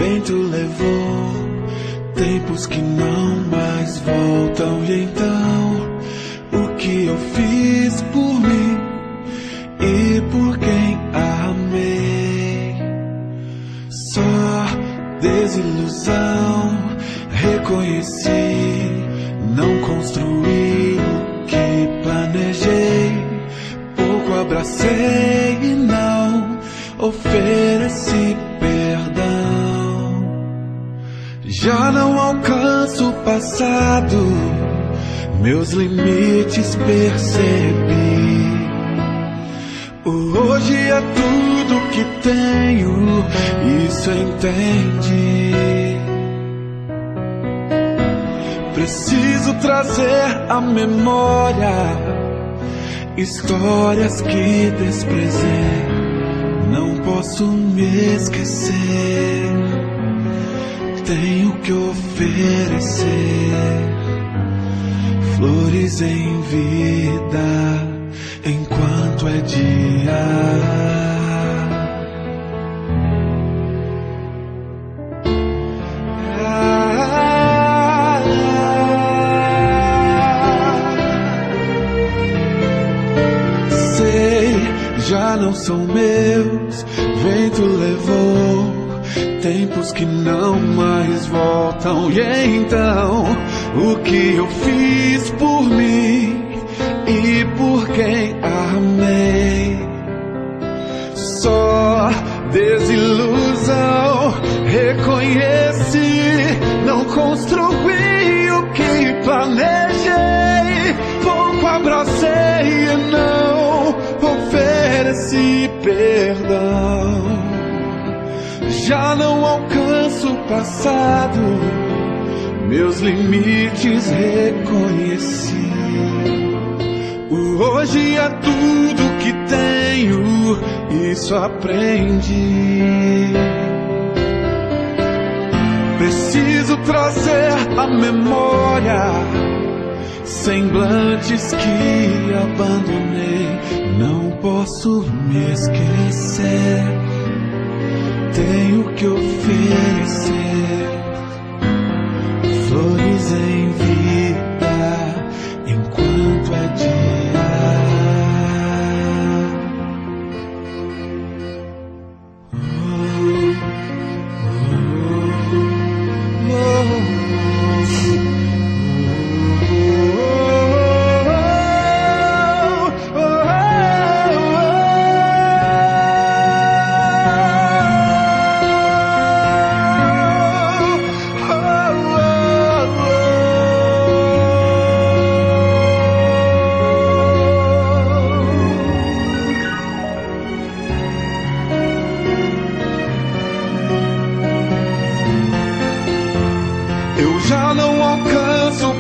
vento levou, tempos que não mais voltam. E então, o que eu fiz por mim e por quem amei? Só desilusão, reconheci, não construí o que planejei. Pouco abracei e não ofereci perdão. Já não alcanço o passado, meus limites percebi. Hoje é tudo que tenho, isso entendi. Preciso trazer à memória histórias que desprezei. Não posso me esquecer, tenho que oferecer flores em vida enquanto é dia. Já não são meus, vento levou, tempos que não mais voltam. E então, o que eu fiz por mim e por quem amei? Só desilusão, reconheci, não construí o que planejei. Pouco abracei e não ofereci perdão. Já não alcanço o passado, meus limites reconheci. O hoje é tudo que tenho, isso aprendi. Preciso trazer à memória semblantes que abandonei. Não posso me esquecer, tenho que oferecer flores em vida enquanto é dia.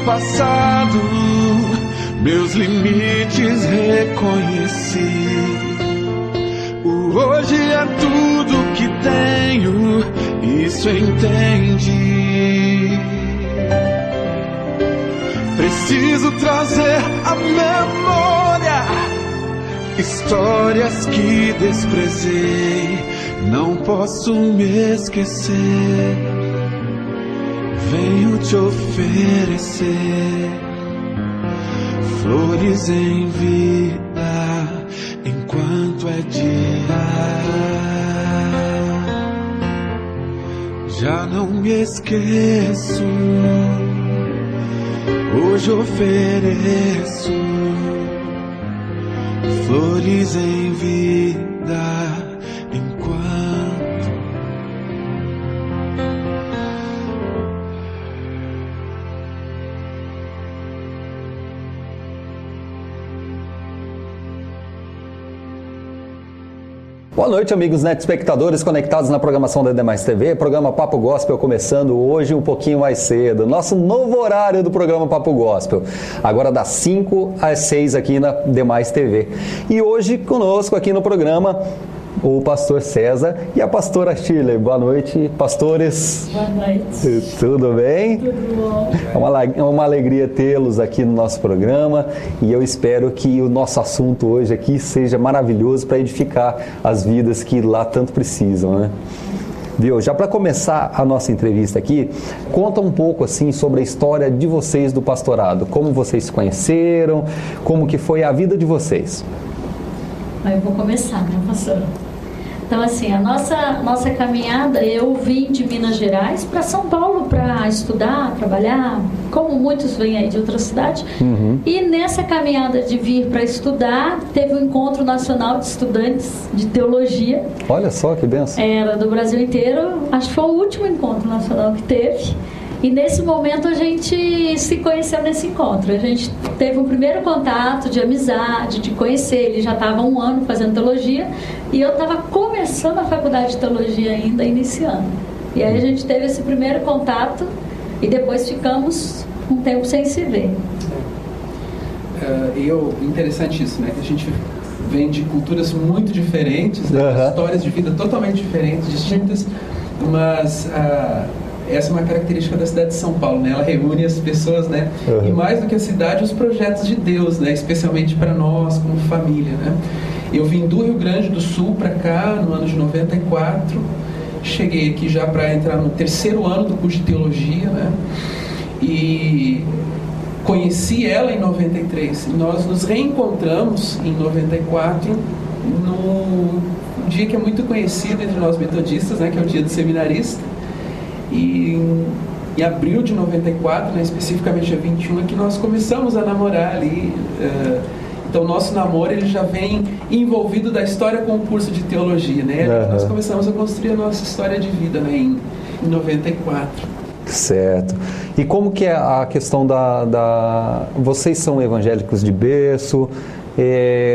Passado, meus limites reconheci. O hoje é tudo que tenho, isso entendi. Preciso trazer à memória histórias que desprezei. Não posso me esquecer, venho te oferecer flores em vida enquanto é dia. Já não me esqueço, hoje ofereço flores em vida enquanto. Boa noite, amigos netespectadores conectados na programação da Demais TV, programa Papo Gospel começando hoje um pouquinho mais cedo, nosso novo horário do programa Papo Gospel, agora das 5 às 6 aqui na Demais TV. E hoje conosco aqui no programa o pastor César e a pastora Shirley. Boa noite, pastores. Boa noite. Tudo bem? Tudo bom. É uma alegria tê-los aqui no nosso programa e eu espero que o nosso assunto hoje aqui seja maravilhoso para edificar as vidas que lá tanto precisam, né? Viu? Já para começar a nossa entrevista aqui, conta um pouco assim sobre a história de vocês do pastorado. Como vocês se conheceram, como que foi a vida de vocês. Eu vou começar, né, pastor? Então, assim, a nossa caminhada, eu vim de Minas Gerais para São Paulo para estudar, trabalhar, como muitos vêm aí de outra cidade. E nessa caminhada de vir para estudar, teve um encontro nacional de estudantes de teologia. Olha só que benção. Era do Brasil inteiro, acho que foi o último encontro nacional que teve. E nesse momento a gente se conheceu nesse encontro. A gente teve um primeiro contato de amizade, de conhecer. Ele já estava há 1 ano fazendo teologia e eu estava começando a faculdade de teologia ainda, iniciando. E aí a gente teve esse primeiro contato e depois ficamos um tempo sem se ver. Interessante isso, né? Que a gente vem de culturas muito diferentes, né? Histórias de vida totalmente diferentes, distintas, mas essa é uma característica da cidade de São Paulo, né? Ela reúne as pessoas, né? E mais do que a cidade, os projetos de Deus, né? Especialmente para nós, como família, né? Eu vim do Rio Grande do Sul para cá, no ano de 94. Cheguei aqui já para entrar no 3º ano do curso de teologia, né? E conheci ela em 93. E nós nos reencontramos em 94, num dia que é muito conhecido entre nós metodistas, né? Que é o dia do seminarista. E em abril de 94, né, especificamente dia 21, é que nós começamos a namorar ali. Então, o nosso namoro ele já vem envolvido da história com o curso de teologia, né? Nós começamos a construir a nossa história de vida, né, em 94. Certo. E como que é a questão Vocês são evangélicos de berço?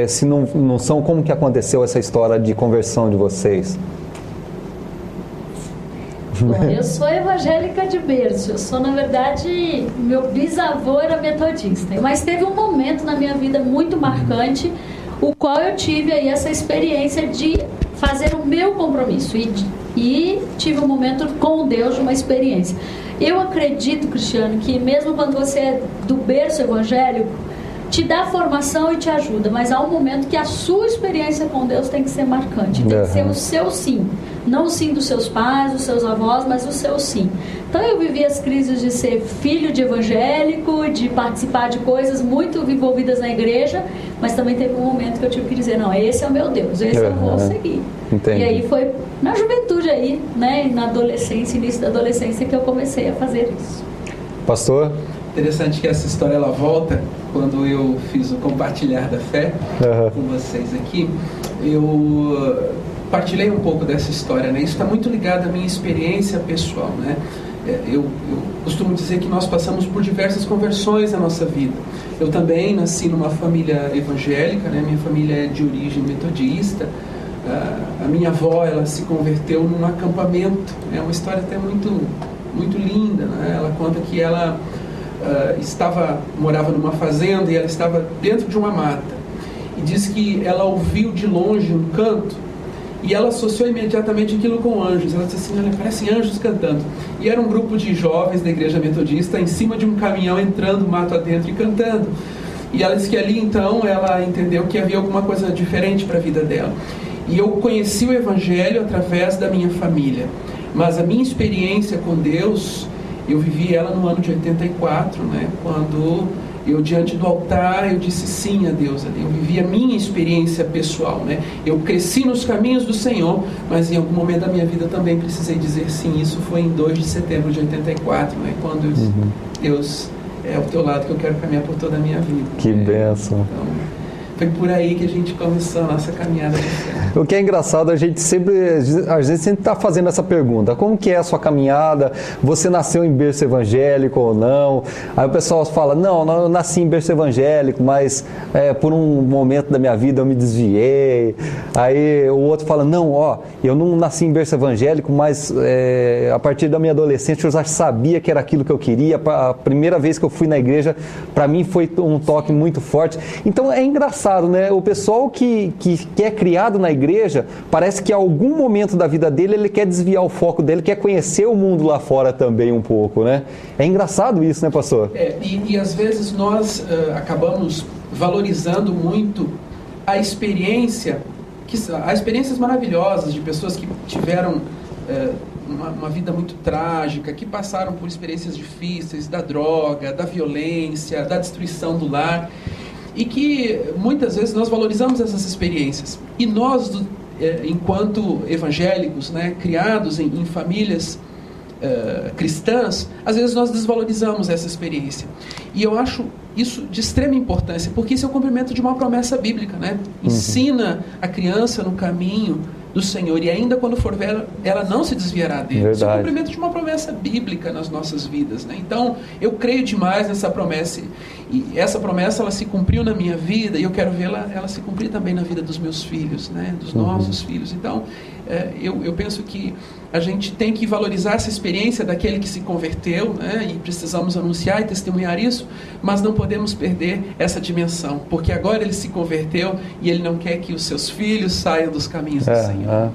Se não são, como que aconteceu essa história de conversão de vocês? Bom, eu sou evangélica de berço. Eu sou, na verdade, meu bisavô era metodista. Mas teve um momento na minha vida muito marcante, o qual eu tive aí essa experiência de fazer o meu compromisso. E tive um momento com Deus de uma experiência. Eu acredito, Cristiano, que mesmo quando você é do berço evangélico, te dá formação e te ajuda, mas há um momento que a sua experiência com Deus tem que ser marcante, tem que ser o seu sim, não o sim dos seus pais, dos seus avós, mas o seu sim. Então eu vivi as crises de ser filho de evangélico, de participar de coisas muito envolvidas na igreja, mas também teve um momento que eu tive que dizer, não, esse é o meu Deus, esse eu vou seguir. Entendi. E aí foi na juventude aí, né, na adolescência, início da adolescência, que eu comecei a fazer isso. Pastor? Interessante que essa história ela volta quando eu fiz o compartilhar da fé com vocês aqui. Eu partilhei um pouco dessa história, né? Isso está muito ligado à minha experiência pessoal, né? Eu costumo dizer que nós passamos por diversas conversões na nossa vida. Eu também nasci numa família evangélica, né? Minha família é de origem metodista. A minha avó, ela se converteu num acampamento. É uma história até muito, muito linda, né? Ela conta que ela morava numa fazenda e ela estava dentro de uma mata. E diz que ela ouviu de longe um canto e ela associou imediatamente aquilo com anjos. Ela disse assim, olha, parecem anjos cantando. E era um grupo de jovens da igreja metodista em cima de um caminhão entrando mato adentro e cantando. E ela disse que ali então ela entendeu que havia alguma coisa diferente para a vida dela. E eu conheci o evangelho através da minha família. Mas a minha experiência com Deus, eu vivi ela no ano de 84, né? Quando eu, diante do altar, eu disse sim a Deus ali. Eu vivi a minha experiência pessoal, né? Eu cresci nos caminhos do Senhor, mas em algum momento da minha vida também precisei dizer sim. Isso foi em 2 de setembro de 84, né? Quando eu disse, Deus, é ao teu lado que eu quero caminhar por toda a minha vida. Que bênção. Então, foi por aí que a gente começou a nossa caminhada de fé. O que é engraçado, a gente sempre está fazendo essa pergunta, como que é a sua caminhada? Você nasceu em berço evangélico ou não? Aí o pessoal fala, não, eu nasci em berço evangélico, mas por um momento da minha vida eu me desviei. Aí o outro fala, não, eu não nasci em berço evangélico, mas a partir da minha adolescência eu já sabia que era aquilo que eu queria. A primeira vez que eu fui na igreja, para mim foi um toque muito forte. Então é engraçado, né? O pessoal que é criado na igreja, parece que em algum momento da vida dele ele quer desviar o foco dele, quer conhecer o mundo lá fora também um pouco, né? É engraçado isso, né, pastor? E às vezes nós acabamos valorizando muito a experiência, há experiências maravilhosas de pessoas que tiveram uma vida muito trágica, que passaram por experiências difíceis, da droga, da violência, da destruição do lar, e que muitas vezes nós valorizamos essas experiências. E nós, enquanto evangélicos, né, criados em famílias cristãs, às vezes nós desvalorizamos essa experiência. E eu acho isso de extrema importância, porque isso é o cumprimento de uma promessa bíblica, né? Ensina a criança no caminho do Senhor, e ainda quando for velha, ela não se desviará dele. Verdade. Isso é o cumprimento de uma promessa bíblica nas nossas vidas, né? Então, eu creio demais nessa promessa, e essa promessa, ela se cumpriu na minha vida, e eu quero vê-la ela se cumprir também na vida dos meus filhos, né? Dos nossos filhos. Então, eu penso que a gente tem que valorizar essa experiência daquele que se converteu, né? E precisamos anunciar e testemunhar isso, mas não podemos perder essa dimensão, porque agora ele se converteu e ele não quer que os seus filhos saiam dos caminhos do Senhor. Né?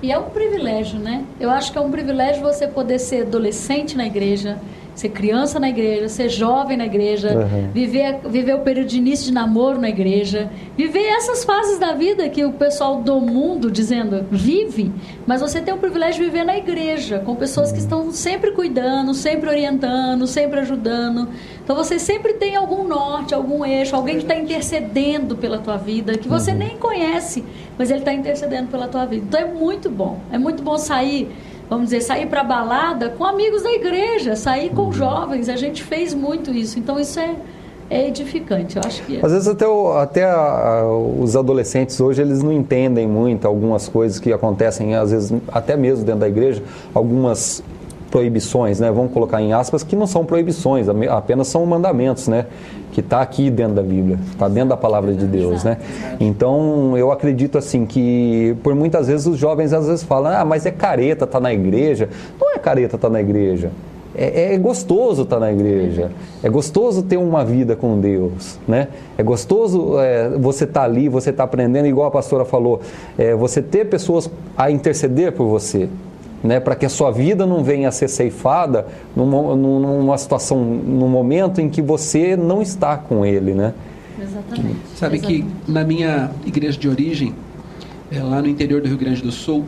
E é um privilégio, né? Eu acho que é um privilégio você poder ser adolescente na igreja, ser criança na igreja, ser jovem na igreja, viver o período de início de namoro na igreja, viver essas fases da vida que o pessoal do mundo dizendo vive, mas você tem o privilégio de viver na igreja, com pessoas que estão sempre cuidando, sempre orientando, sempre ajudando. Então você sempre tem algum norte, algum eixo, alguém que está intercedendo pela tua vida, que você nem conhece, mas ele está intercedendo pela tua vida. Então é muito bom sair, vamos dizer, sair para balada com amigos da igreja, sair com jovens. A gente fez muito isso, então isso é edificante, eu acho que é. Às vezes até os adolescentes hoje, eles não entendem muito algumas coisas que acontecem, às vezes até mesmo dentro da igreja, algumas proibições, né? Vamos colocar em aspas, que não são proibições, apenas são mandamentos, né? Que está aqui dentro da Bíblia, está dentro da palavra de Deus, né? Então, eu acredito assim que, por muitas vezes, os jovens às vezes falam, mas é careta estar na igreja. Não é careta estar na igreja. É gostoso estar na igreja, é gostoso ter uma vida com Deus, né? É gostoso você estar ali, você estar aprendendo, igual a pastora falou, você ter pessoas a interceder por você, né, para que a sua vida não venha a ser ceifada numa situação, num momento em que você não está com ele, né? Exatamente. Sabe que na minha igreja de origem, lá no interior do Rio Grande do Sul,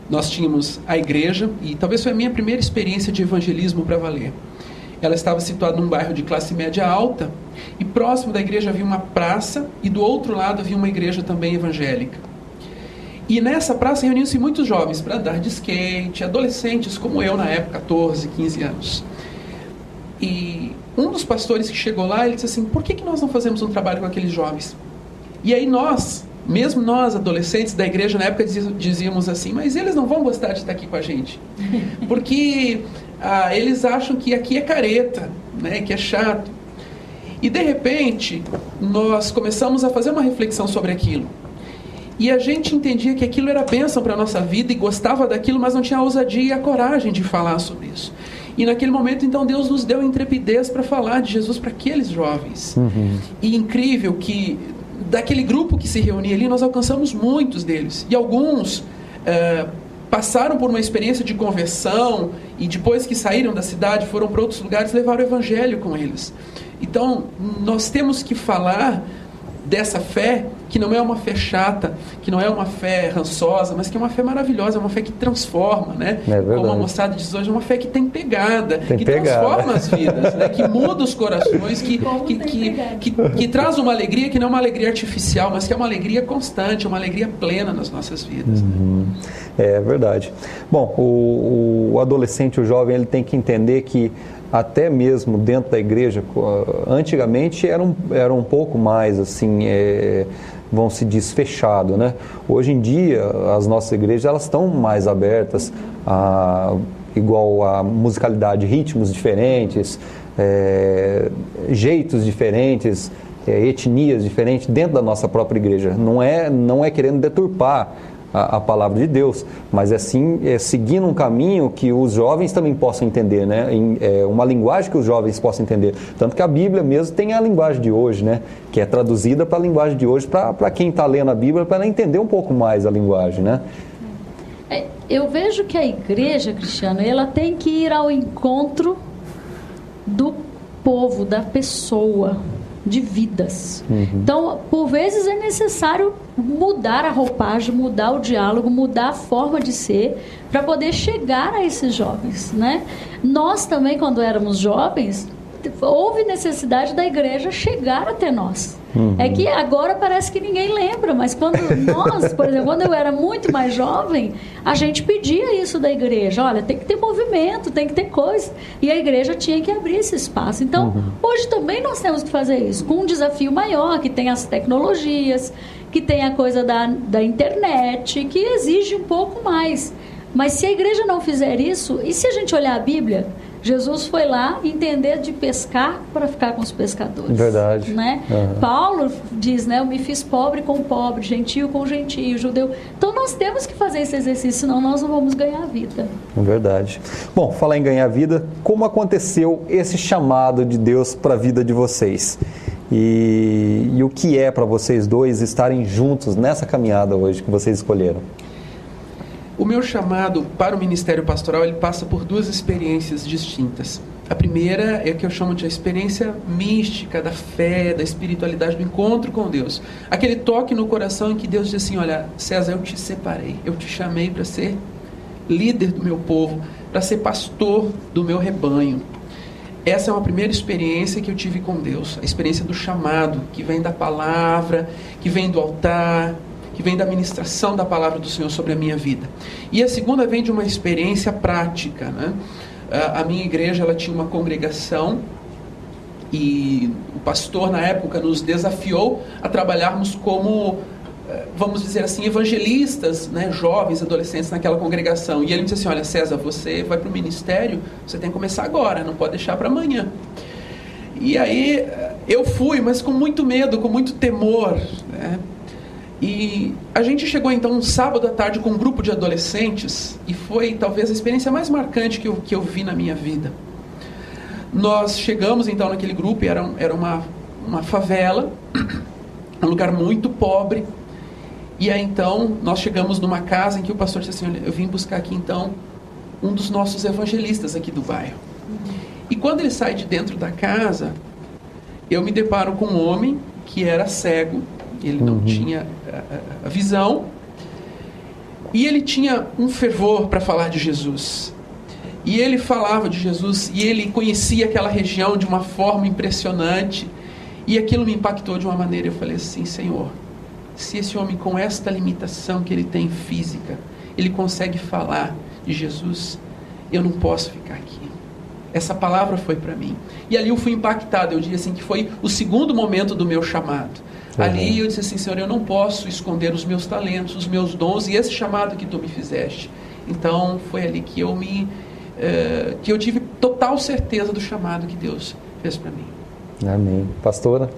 nós tínhamos a igreja, e talvez foi a minha primeira experiência de evangelismo para valer. Ela estava situada num bairro de classe média alta, e próximo da igreja havia uma praça, e do outro lado havia uma igreja também evangélica. E nessa praça reuniam-se muitos jovens para andar de skate, adolescentes como eu na época, 14, 15 anos. E um dos pastores que chegou lá, ele disse assim, por que nós não fazemos um trabalho com aqueles jovens? E aí mesmo nós, adolescentes da igreja, na época dizíamos assim, mas eles não vão gostar de estar aqui com a gente. Porque eles acham que aqui é careta, né, que é chato. E de repente, nós começamos a fazer uma reflexão sobre aquilo. E a gente entendia que aquilo era bênção para a nossa vida e gostava daquilo, mas não tinha a ousadia e a coragem de falar sobre isso. E naquele momento, então, Deus nos deu intrepidez para falar de Jesus para aqueles jovens. E incrível que, daquele grupo que se reunia ali, nós alcançamos muitos deles. E alguns passaram por uma experiência de conversão e depois que saíram da cidade, foram para outros lugares, levaram o evangelho com eles. Então, nós temos que falar dessa fé, que não é uma fé chata, que não é uma fé rançosa, mas que é uma fé maravilhosa, é uma fé que transforma, né? Como a moçada diz hoje, é uma fé que tem pegada, transforma as vidas, né? Que muda os corações, que traz uma alegria que não é uma alegria artificial, mas que é uma alegria constante, uma alegria plena nas nossas vidas. É verdade. Bom, o adolescente, o jovem, ele tem que entender que até mesmo dentro da igreja, antigamente era um pouco mais assim, vão se diz, fechado, né? Hoje em dia, as nossas igrejas, elas estão mais abertas, igual a musicalidade, ritmos diferentes, jeitos diferentes, etnias diferentes dentro da nossa própria igreja. Não é querendo deturpar a palavra de Deus, mas seguindo um caminho que os jovens também possam entender, né? Uma linguagem que os jovens possam entender. Tanto que a Bíblia mesmo tem a linguagem de hoje, né? Que é traduzida para a linguagem de hoje, para quem está lendo a Bíblia, para entender um pouco mais a linguagem, né? Eu vejo que a igreja, Cristiano, ela tem que ir ao encontro do povo, da pessoa. de vidas. Então, por vezes é necessário mudar a roupagem, mudar o diálogo, mudar a forma de ser, para poder chegar a esses jovens, né? Nós também, quando éramos jovens, houve necessidade da igreja chegar até nós. É que agora parece que ninguém lembra, mas quando nós, por exemplo, quando eu era muito mais jovem, a gente pedia isso da igreja. Olha, tem que ter movimento, tem que ter coisa. E a igreja tinha que abrir esse espaço. Então, hoje também nós temos que fazer isso, com um desafio maior, que tem as tecnologias, que tem a coisa da internet, que exige um pouco mais. Mas se a igreja não fizer isso, e se a gente olhar a Bíblia, Jesus foi lá entender de pescar para ficar com os pescadores. Verdade. Né? Paulo diz, né, eu me fiz pobre com pobre, gentio com gentio, judeu. Então nós temos que fazer esse exercício, senão nós não vamos ganhar a vida. Verdade. Bom, falar em ganhar vida, como aconteceu esse chamado de Deus para a vida de vocês? E o que é para vocês dois estarem juntos nessa caminhada hoje que vocês escolheram? O meu chamado para o ministério pastoral, ele passa por duas experiências distintas. A primeira é o que eu chamo de a experiência mística, da fé, da espiritualidade, do encontro com Deus. Aquele toque no coração em que Deus diz assim, olha, César, eu te separei, eu te chamei para ser líder do meu povo, para ser pastor do meu rebanho. Essa é uma primeira experiência que eu tive com Deus, a experiência do chamado, que vem da palavra, que vem do altar, que vem da ministração da palavra do Senhor sobre a minha vida. E a segunda vem de uma experiência prática, né? A minha igreja, ela tinha uma congregação e o pastor na época nos desafiou a trabalharmos como, vamos dizer assim, evangelistas, né? Jovens, adolescentes naquela congregação. E ele me disse assim, olha, César, você vai para o ministério, você tem que começar agora, não pode deixar para amanhã. E aí eu fui, mas com muito medo, com muito temor, né? E a gente chegou então um sábado à tarde com um grupo de adolescentes e foi talvez a experiência mais marcante que eu vi na minha vida. Nós chegamos então naquele grupo e era uma favela, um lugar muito pobre. E aí então nós chegamos numa casa em que o pastor disse assim, olha, eu vim buscar aqui então um dos nossos evangelistas aqui do bairro. E quando ele sai de dentro da casa, eu me deparo com um homem que era cego. Ele não tinha a visão e ele tinha um fervor para falar de Jesus. E ele falava de Jesus e ele conhecia aquela região de uma forma impressionante e aquilo me impactou de uma maneira. Eu falei assim, Senhor, se esse homem com esta limitação que ele tem física, ele consegue falar de Jesus, eu não posso ficar aqui. Essa palavra foi para mim. E ali eu fui impactado, eu diria assim que foi o segundo momento do meu chamado. Ali eu disse assim, Senhor, eu não posso esconder os meus talentos, os meus dons e esse chamado que Tu me fizeste. Então foi ali que eu tive total certeza do chamado que Deus fez para mim. Amém. Pastora?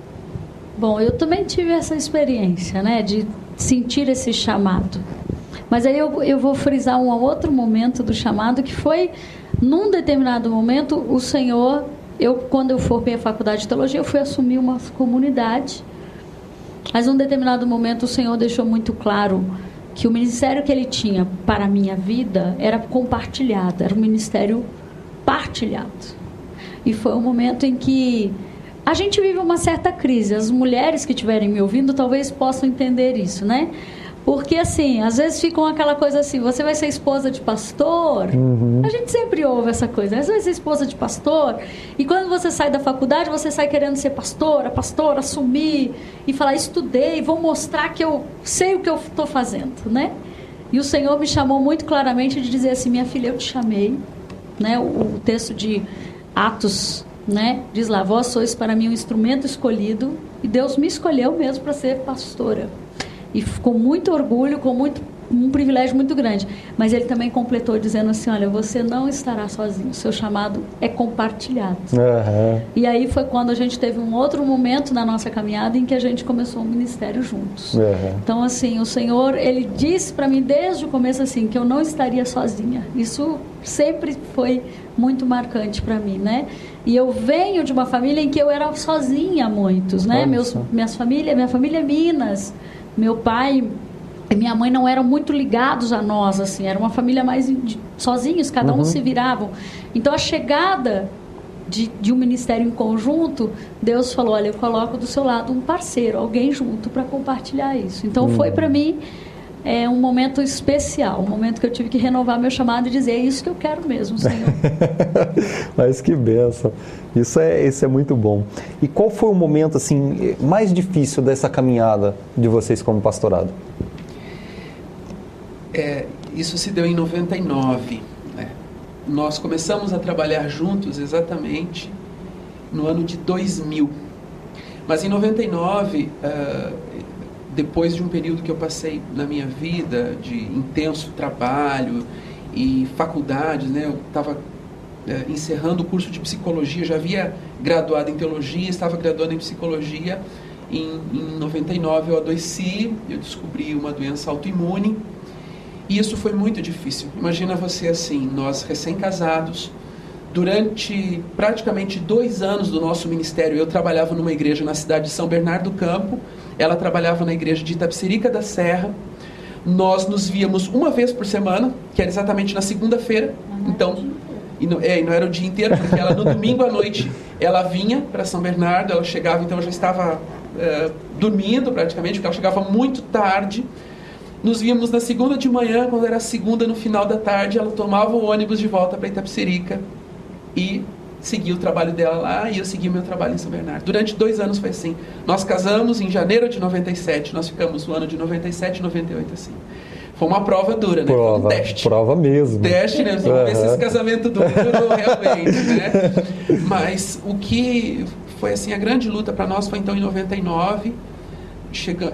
Bom, eu também tive essa experiência, né, de sentir esse chamado. Mas aí eu vou frisar um outro momento do chamado, que foi, num determinado momento, o Senhor, quando eu formei a faculdade de teologia, eu fui assumir uma comunidade. Mas num determinado momento o Senhor deixou muito claro que o ministério que Ele tinha para a minha vida era compartilhado, era um ministério partilhado. E foi um momento em que a gente vive uma certa crise. As mulheres que estiverem me ouvindo talvez possam entender isso, né? Porque assim, às vezes ficam aquela coisa assim, você vai ser esposa de pastor? A gente sempre ouve essa coisa, você vai ser esposa de pastor? E quando você sai da faculdade, você sai querendo ser pastora, assumir e falar, estudei, vou mostrar que eu sei o que eu estou fazendo, né? E o Senhor me chamou muito claramente de dizer assim, minha filha, eu te chamei, né? O texto de Atos, né? Diz lá, vós sois para mim um instrumento escolhido, e Deus me escolheu mesmo para ser pastora. E com muito orgulho, com um privilégio muito grande. Mas ele também completou dizendo assim, olha, você não estará sozinho, o seu chamado é compartilhado. E aí foi quando a gente teve um outro momento na nossa caminhada em que a gente começou um ministério juntos. Então assim, o Senhor, Ele disse para mim desde o começo assim, que eu não estaria sozinha. Isso sempre foi muito marcante para mim, né? E eu venho de uma família em que eu era sozinha há muitos, né? Minha família é Minas. Meu pai e minha mãe não eram muito ligados a nós, assim, era uma família mais sozinhos, cada um se viravam. Então a chegada de um ministério em conjunto, Deus falou, olha, eu coloco do seu lado um parceiro, alguém junto para compartilhar isso. Então foi para mim um momento especial, um momento que eu tive que renovar meu chamado e dizer, é isso que eu quero mesmo, Senhor. Mas que bênção, isso é muito bom. E qual foi o momento assim, mais difícil dessa caminhada de vocês como pastorado? Isso se deu em 99, né? Nós começamos a trabalhar juntos exatamente no ano de 2000. Mas em 99, depois de um período que eu passei na minha vida de intenso trabalho e faculdades, né? Eu estava encerrando o curso de psicologia, já havia graduado em teologia, estava graduando em psicologia. Em 99 eu adoeci, eu descobri uma doença autoimune. E isso foi muito difícil. Imagina você assim, nós recém-casados, durante praticamente 2 anos do nosso ministério, eu trabalhava numa igreja na cidade de São Bernardo do Campo, ela trabalhava na igreja de Itapecerica da Serra, nós nos víamos uma vez por semana, que era exatamente na segunda-feira, então, e não era o dia inteiro, porque ela no domingo à noite, ela vinha para São Bernardo, ela chegava, então eu já estava dormindo praticamente, porque ela chegava muito tarde. Nos víamos na segunda de manhã, quando era segunda no final da tarde, ela tomava o ônibus de volta para Itapecerica e seguia o trabalho dela lá, e eu seguia o meu trabalho em São Bernardo. Durante 2 anos foi assim. Nós casamos em janeiro de 97, nós ficamos no ano de 97 e 98 assim. Foi uma prova dura, né? Foi um teste. Prova mesmo. Teste, né? Vamos ver se esse casamento durou realmente, né? Mas o que foi assim, a grande luta para nós foi então em 99,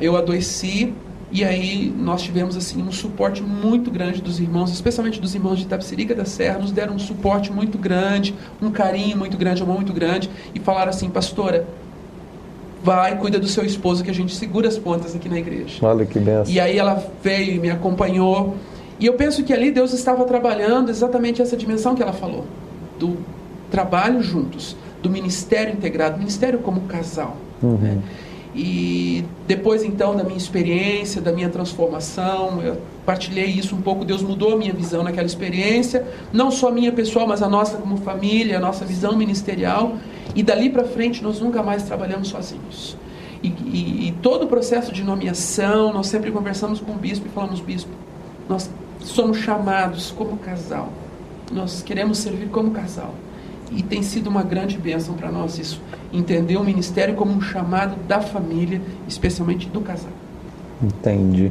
eu adoeci. E aí nós tivemos assim um suporte muito grande dos irmãos, especialmente dos irmãos de Itapecerica da Serra, nos deram um suporte muito grande, um carinho muito grande, um amor muito grande, e falaram assim, pastora, vai, cuida do seu esposo que a gente segura as pontas aqui na igreja. Olha que benção. E aí ela veio e me acompanhou, e eu penso que ali Deus estava trabalhando exatamente essa dimensão que ela falou, do trabalho juntos, do ministério integrado, ministério como casal, né? E depois então da minha experiência, da minha transformação, eu partilhei isso um pouco, Deus mudou a minha visão naquela experiência, não só a minha pessoal, mas a nossa como família, a nossa visão ministerial, e dali para frente nós nunca mais trabalhamos sozinhos. E todo o processo de nomeação, nós sempre conversamos com o bispo e falamos, bispo, nós somos chamados como casal, nós queremos servir como casal. E tem sido uma grande bênção para nós isso, entender o ministério como um chamado da família, especialmente do casal. Entendi.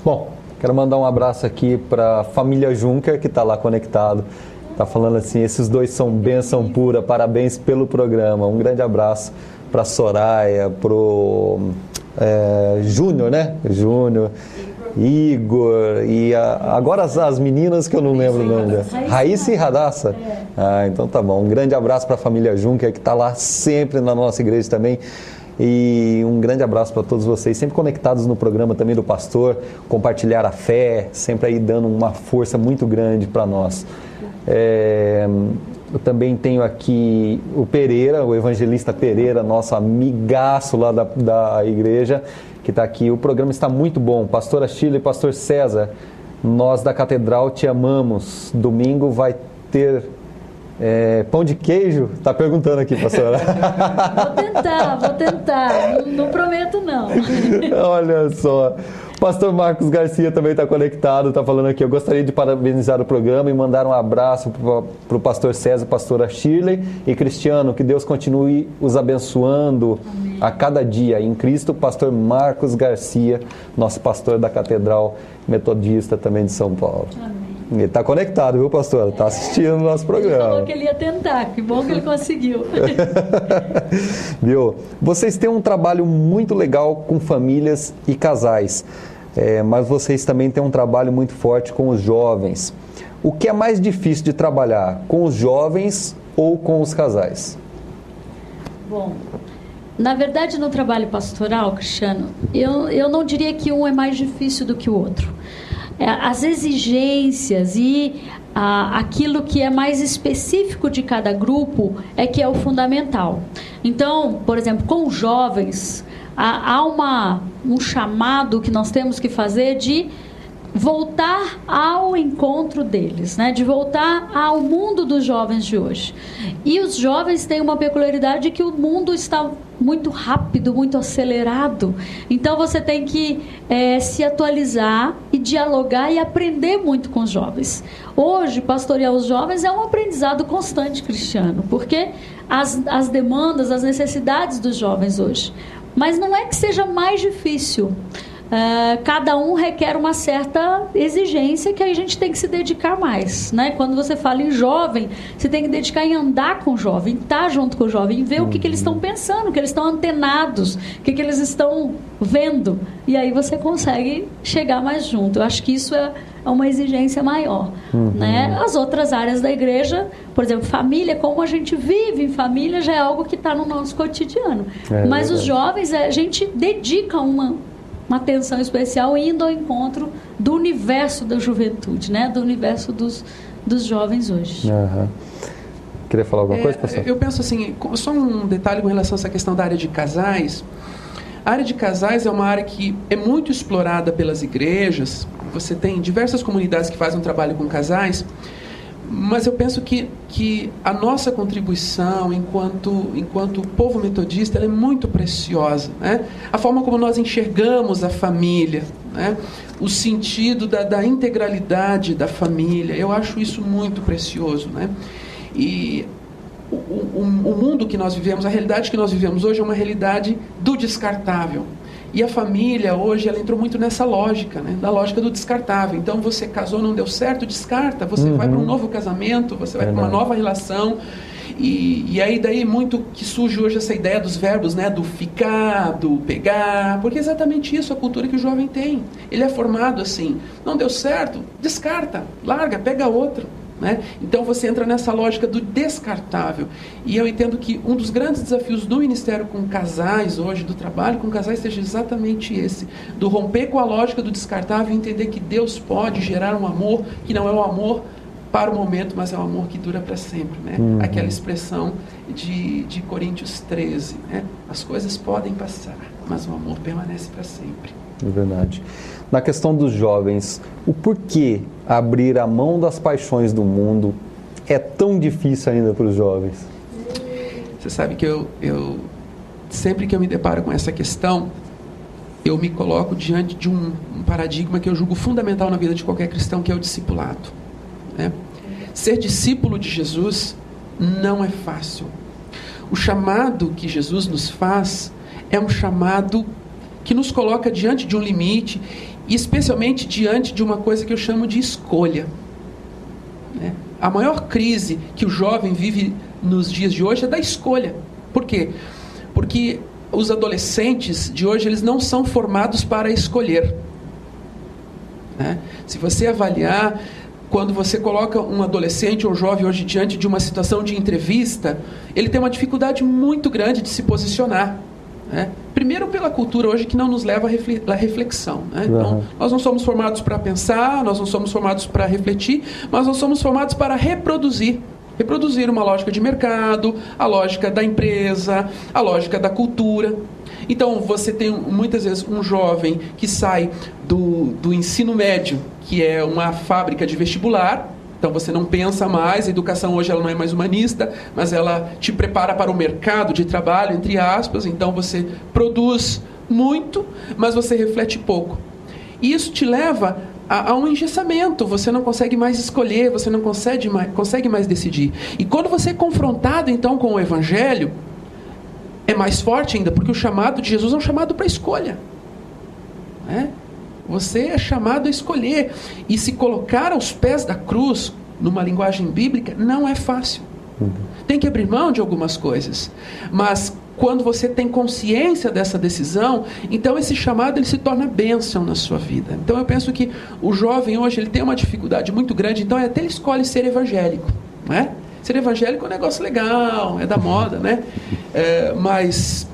Bom, quero mandar um abraço aqui para a família Juncker, que está lá conectado. Está falando assim, esses dois são bênção pura, parabéns pelo programa. Um grande abraço para a Soraya, para o Júnior, né? Júnior, Igor, e agora as meninas que eu não lembro o nome dela. Raíssa e Radassa. Então tá bom. Um grande abraço para a família Juncker, que está lá sempre na nossa igreja também. E um grande abraço para todos vocês, sempre conectados no programa também do pastor, compartilhar a fé, sempre aí dando uma força muito grande para nós. Eu também tenho aqui o Pereira, o evangelista Pereira, nosso amigaço lá da igreja, que está aqui. O programa está muito bom. Pastora Sheila e pastor César, nós da Catedral te amamos. Domingo vai ter pão de queijo? Está perguntando aqui, pastora. Vou tentar. Não prometo, não. Olha só. Pastor Marcos Garcia também está conectado, está falando aqui, eu gostaria de parabenizar o programa e mandar um abraço para o pastor César, pastora Shirley e Cristiano, que Deus continue os abençoando. Amém. A cada dia. Em Cristo, pastor Marcos Garcia, nosso pastor da Catedral Metodista também de São Paulo. Amém. Ele está conectado, viu, pastor? Está assistindo o nosso programa. Ele falou que ele ia tentar, que bom que ele conseguiu. Viu? Vocês têm um trabalho muito legal com famílias e casais, mas vocês também têm um trabalho muito forte com os jovens. O que é mais difícil de trabalhar, com os jovens ou com os casais? Bom, na verdade, no trabalho pastoral, Cristiano, eu não diria que um é mais difícil do que o outro. As exigências e aquilo que é mais específico de cada grupo é que é o fundamental. Então, por exemplo, com os jovens, há um chamado que nós temos que fazer de voltar ao encontro deles, né? De voltar ao mundo dos jovens de hoje. E os jovens têm uma peculiaridade que o mundo está muito rápido, muito acelerado. Então você tem que se atualizar e dialogar e aprender muito com os jovens. Hoje, pastorear os jovens é um aprendizado constante cristiano, porque as demandas, as necessidades dos jovens hoje. Mas não é que seja mais difícil. Cada um requer uma certa exigência que aí a gente tem que se dedicar mais, né? Quando você fala em jovem, você tem que dedicar em andar com o jovem, estar junto com o jovem, em ver o que eles estão pensando, o que eles estão antenados, o que eles estão vendo, e aí você consegue chegar mais junto. Eu acho que isso é uma exigência maior, né? As outras áreas da igreja, por exemplo, família, como a gente vive em família, já é algo que está no nosso cotidiano. Mas os jovens, a gente dedica uma atenção especial indo ao encontro do universo da juventude, né? Do universo dos jovens hoje. Queria falar alguma coisa, pastor? Eu penso assim, só um detalhe com relação a essa questão da área de casais. A área de casais é uma área que é muito explorada pelas igrejas. Você tem diversas comunidades que fazem um trabalho com casais, mas eu penso que a nossa contribuição enquanto povo metodista, ela é muito preciosa, né? A forma como nós enxergamos a família, né? O sentido da integralidade da família, eu acho isso muito precioso, né? E o mundo que nós vivemos, a realidade que nós vivemos hoje é uma realidade do descartável. E a família hoje, ela entrou muito nessa lógica, né? Da lógica do descartável. Então você casou, não deu certo, descarta. Você vai para um novo casamento, você vai para uma nova relação. E aí daí muito que surge hoje essa ideia dos verbos, né? Do ficar, do pegar. Porque é exatamente isso a cultura que o jovem tem. Ele é formado assim, não deu certo, descarta, larga, pega outro. Né? Então você entra nessa lógica do descartável. E eu entendo que um dos grandes desafios do ministério com casais hoje, do trabalho com casais, seja exatamente esse, do romper com a lógica do descartável e entender que Deus pode gerar um amor que não é um amor para o momento, mas é um amor que dura para sempre, né? Aquela expressão de Coríntios 13, né? As coisas podem passar, mas o amor permanece para sempre. É verdade. Na questão dos jovens, o porquê abrir a mão das paixões do mundo é tão difícil ainda para os jovens? Você sabe que eu sempre que eu me deparo com essa questão, eu me coloco diante de um paradigma que eu julgo fundamental na vida de qualquer cristão, que é o discipulado, né? Ser discípulo de Jesus não é fácil. O chamado que Jesus nos faz é um chamado que nos coloca diante de um limite, e especialmente diante de uma coisa que eu chamo de escolha, né? A maior crise que o jovem vive nos dias de hoje é da escolha. Por quê? Porque os adolescentes de hoje, eles não são formados para escolher, né? Se você avaliar, quando você coloca um adolescente ou jovem hoje diante de uma situação de entrevista, ele tem uma dificuldade muito grande de se posicionar, né? Primeiro pela cultura hoje que não nos leva à reflexão, né? Então, nós não somos formados para pensar, nós não somos formados para refletir, mas nós somos formados para reproduzir uma lógica de mercado, a lógica da empresa, a lógica da cultura. Então você tem muitas vezes um jovem que sai do ensino médio, que é uma fábrica de vestibular. Então você não pensa mais, a educação hoje ela não é mais humanista, mas ela te prepara para o mercado de trabalho, entre aspas. Então você produz muito, mas você reflete pouco. E isso te leva a um engessamento, você não consegue mais escolher, você não consegue mais decidir. E quando você é confrontado então com o Evangelho, é mais forte ainda, porque o chamado de Jesus é um chamado para escolha, né? Você é chamado a escolher, e se colocar aos pés da cruz, numa linguagem bíblica, não é fácil. Tem que abrir mão de algumas coisas, mas quando você tem consciência dessa decisão, então esse chamado ele se torna bênção na sua vida. Então eu penso que o jovem hoje ele tem uma dificuldade muito grande, então até ele escolhe ser evangélico, né? Ser evangélico é um negócio legal, é da moda, né? Mas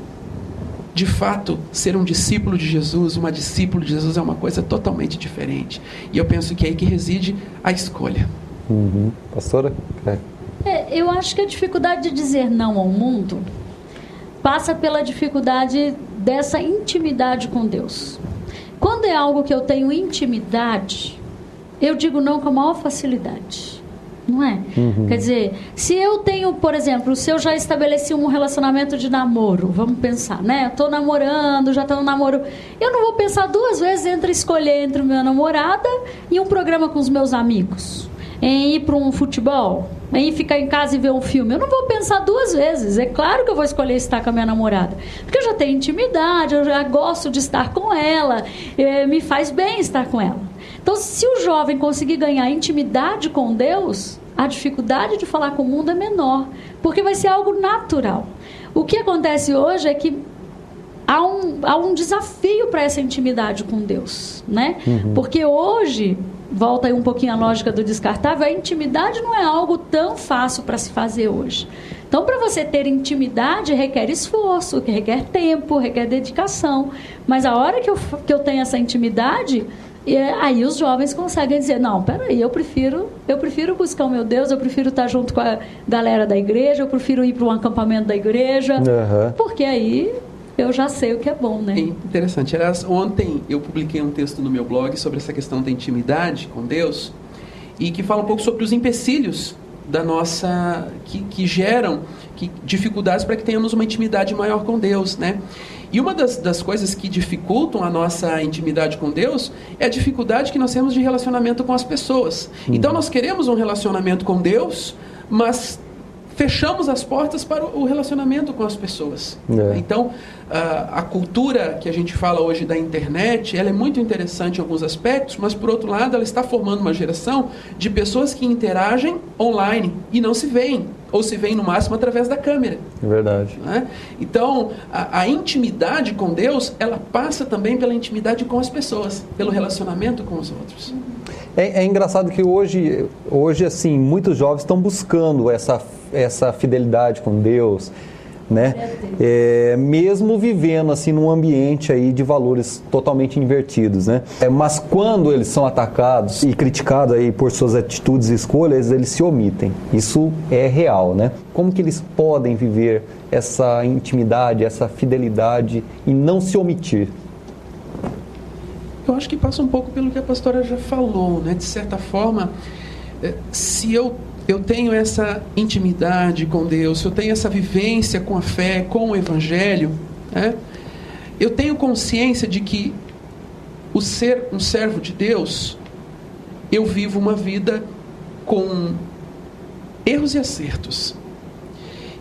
de fato, ser um discípulo de Jesus, uma discípula de Jesus é uma coisa totalmente diferente. E eu penso que é aí que reside a escolha. Pastora? Eu acho que a dificuldade de dizer não ao mundo passa pela dificuldade dessa intimidade com Deus. Quando é algo que eu tenho intimidade, eu digo não com a maior facilidade. Não é? Quer dizer, se eu tenho, por exemplo, se eu já estabeleci um relacionamento de namoro, vamos pensar, né? Eu tô namorando, já tô no namoro. Eu não vou pensar 2 vezes entre escolher entre minha namorada e um programa com os meus amigos. Em ir para um futebol, em ficar em casa e ver um filme. Eu não vou pensar 2 vezes. É claro que eu vou escolher estar com a minha namorada. Porque eu já tenho intimidade, eu já gosto de estar com ela, me faz bem estar com ela. Então, se o jovem conseguir ganhar intimidade com Deus, a dificuldade de falar com o mundo é menor, porque vai ser algo natural. O que acontece hoje é que há um desafio para essa intimidade com Deus, né? Porque hoje, volta aí um pouquinho a lógica do descartável, a intimidade não é algo tão fácil para se fazer hoje. Então, para você ter intimidade, requer esforço, requer tempo, requer dedicação. Mas a hora que eu tenho essa intimidade, aí os jovens conseguem dizer, não, peraí, eu prefiro buscar o meu Deus, eu prefiro estar junto com a galera da igreja, eu prefiro ir para um acampamento da igreja, porque aí eu já sei o que é bom, né? É interessante. Aliás, ontem eu publiquei um texto no meu blog sobre essa questão da intimidade com Deus e que fala um pouco sobre os empecilhos da nossa... que geram dificuldades para que tenhamos uma intimidade maior com Deus, né? E uma das coisas que dificultam a nossa intimidade com Deus é a dificuldade que nós temos de relacionamento com as pessoas. Então nós queremos um relacionamento com Deus, mas fechamos as portas para o relacionamento com as pessoas. Então, a cultura que a gente fala hoje da internet, ela é muito interessante em alguns aspectos, mas, por outro lado, ela está formando uma geração de pessoas que interagem online e não se veem, ou se veem no máximo através da câmera. É verdade. Né? Então, a intimidade com Deus, ela passa também pela intimidade com as pessoas, pelo relacionamento com os outros. É engraçado que hoje assim, muitos jovens estão buscando essa fidelidade com Deus, né? Mesmo vivendo assim num ambiente aí de valores totalmente invertidos, né? Mas quando eles são atacados e criticados aí por suas atitudes e escolhas, eles se omitem. Isso é real, né? Como que eles podem viver essa intimidade, essa fidelidade e não se omitir? Eu acho que passa um pouco pelo que a pastora já falou, né? De certa forma, se eu tenho essa intimidade com Deus, se eu tenho essa vivência com a fé, com o Evangelho, né? Eu tenho consciência de que o ser um servo de Deus, eu vivo uma vida com erros e acertos.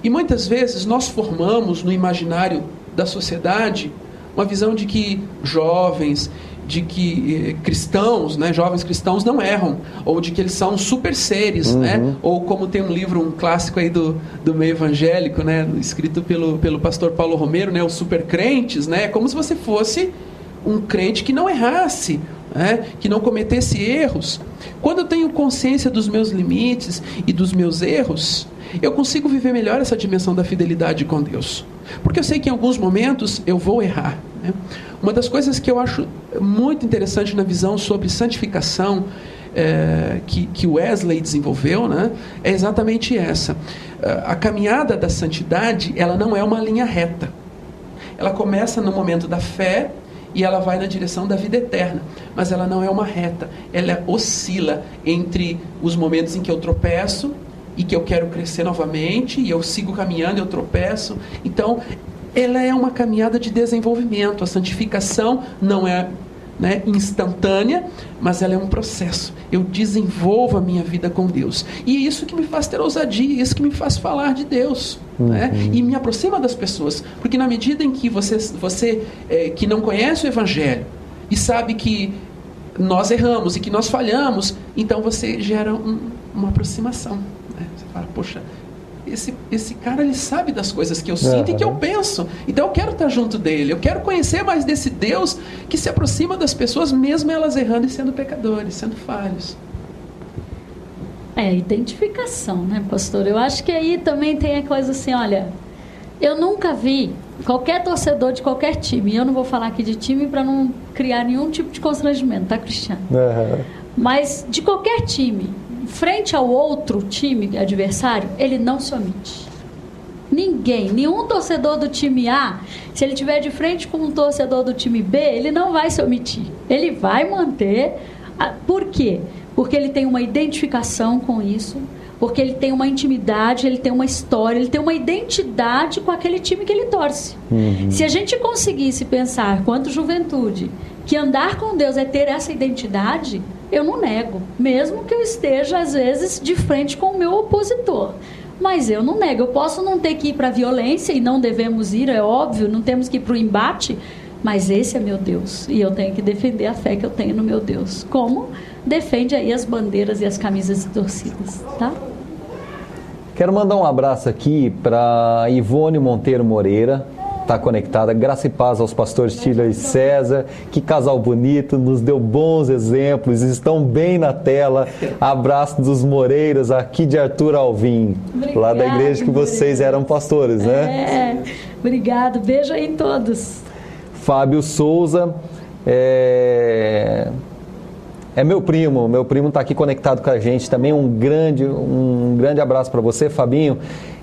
E muitas vezes nós formamos no imaginário da sociedade uma visão de que jovens, de que cristãos, né, jovens cristãos não erram, ou de que eles são super seres, né? Ou como tem um livro, um clássico aí do meio evangélico, né, escrito pelo pastor Paulo Romero, né, os super crentes, né, como se você fosse um crente que não errasse, né, que não cometesse erros. Quando eu tenho consciência dos meus limites e dos meus erros, eu consigo viver melhor essa dimensão da fidelidade com Deus, porque eu sei que em alguns momentos eu vou errar, né? Uma das coisas que eu acho muito interessante na visão sobre santificação que Wesley desenvolveu, né, é exatamente essa. A caminhada da santidade, ela não é uma linha reta. Ela começa no momento da fé e ela vai na direção da vida eterna, mas ela não é uma reta. Ela oscila entre os momentos em que eu tropeço e que eu quero crescer novamente, e eu sigo caminhando, eu tropeço. Então, ela é uma caminhada de desenvolvimento. A santificação não é, né, instantânea, mas ela é um processo. Eu desenvolvo a minha vida com Deus. E é isso que me faz ter ousadia, isso que me faz falar de Deus. Né? E me aproxima das pessoas. Porque na medida em que você que não conhece o Evangelho e sabe que nós erramos e que nós falhamos, então você gera uma aproximação. Né? Você fala, poxa, esse cara, ele sabe das coisas que eu sinto e que eu penso, então eu quero estar junto dele, eu quero conhecer mais desse Deus que se aproxima das pessoas, mesmo elas errando e sendo pecadores, sendo falhos. Identificação, né, pastor? Eu acho que aí também tem a coisa assim, olha, eu nunca vi qualquer torcedor de qualquer time, e eu não vou falar aqui de time para não criar nenhum tipo de constrangimento, tá, Cristiano? Mas de qualquer time, frente ao outro time adversário, ele não se omite. Ninguém, nenhum torcedor do time A, se ele estiver de frente com um torcedor do time B, ele não vai se omitir. Ele vai manter. Por quê? Porque ele tem uma identificação com isso, porque ele tem uma intimidade, ele tem uma história, ele tem uma identidade com aquele time que ele torce. Se a gente conseguisse pensar, quanto juventude, que andar com Deus é ter essa identidade, eu não nego, mesmo que eu esteja, às vezes, de frente com o meu opositor. Mas eu não nego, eu posso não ter que ir para a violência, e não devemos ir, é óbvio, não temos que ir para o embate, mas esse é meu Deus, e eu tenho que defender a fé que eu tenho no meu Deus. Como defende aí as bandeiras e as camisas de torcidas, tá? Quero mandar um abraço aqui para Ivone Monteiro Moreira, está conectada. Graça e paz aos pastores Tila e César, que casal bonito, nos deu bons exemplos, estão bem na tela. Abraço dos Moreiras, aqui de Arthur Alvim, obrigado, lá da igreja que vocês eram pastores, né? Obrigado, beijo aí em todos. Fábio Souza, é meu primo está aqui conectado com a gente também. Um grande abraço para você, Fabinho.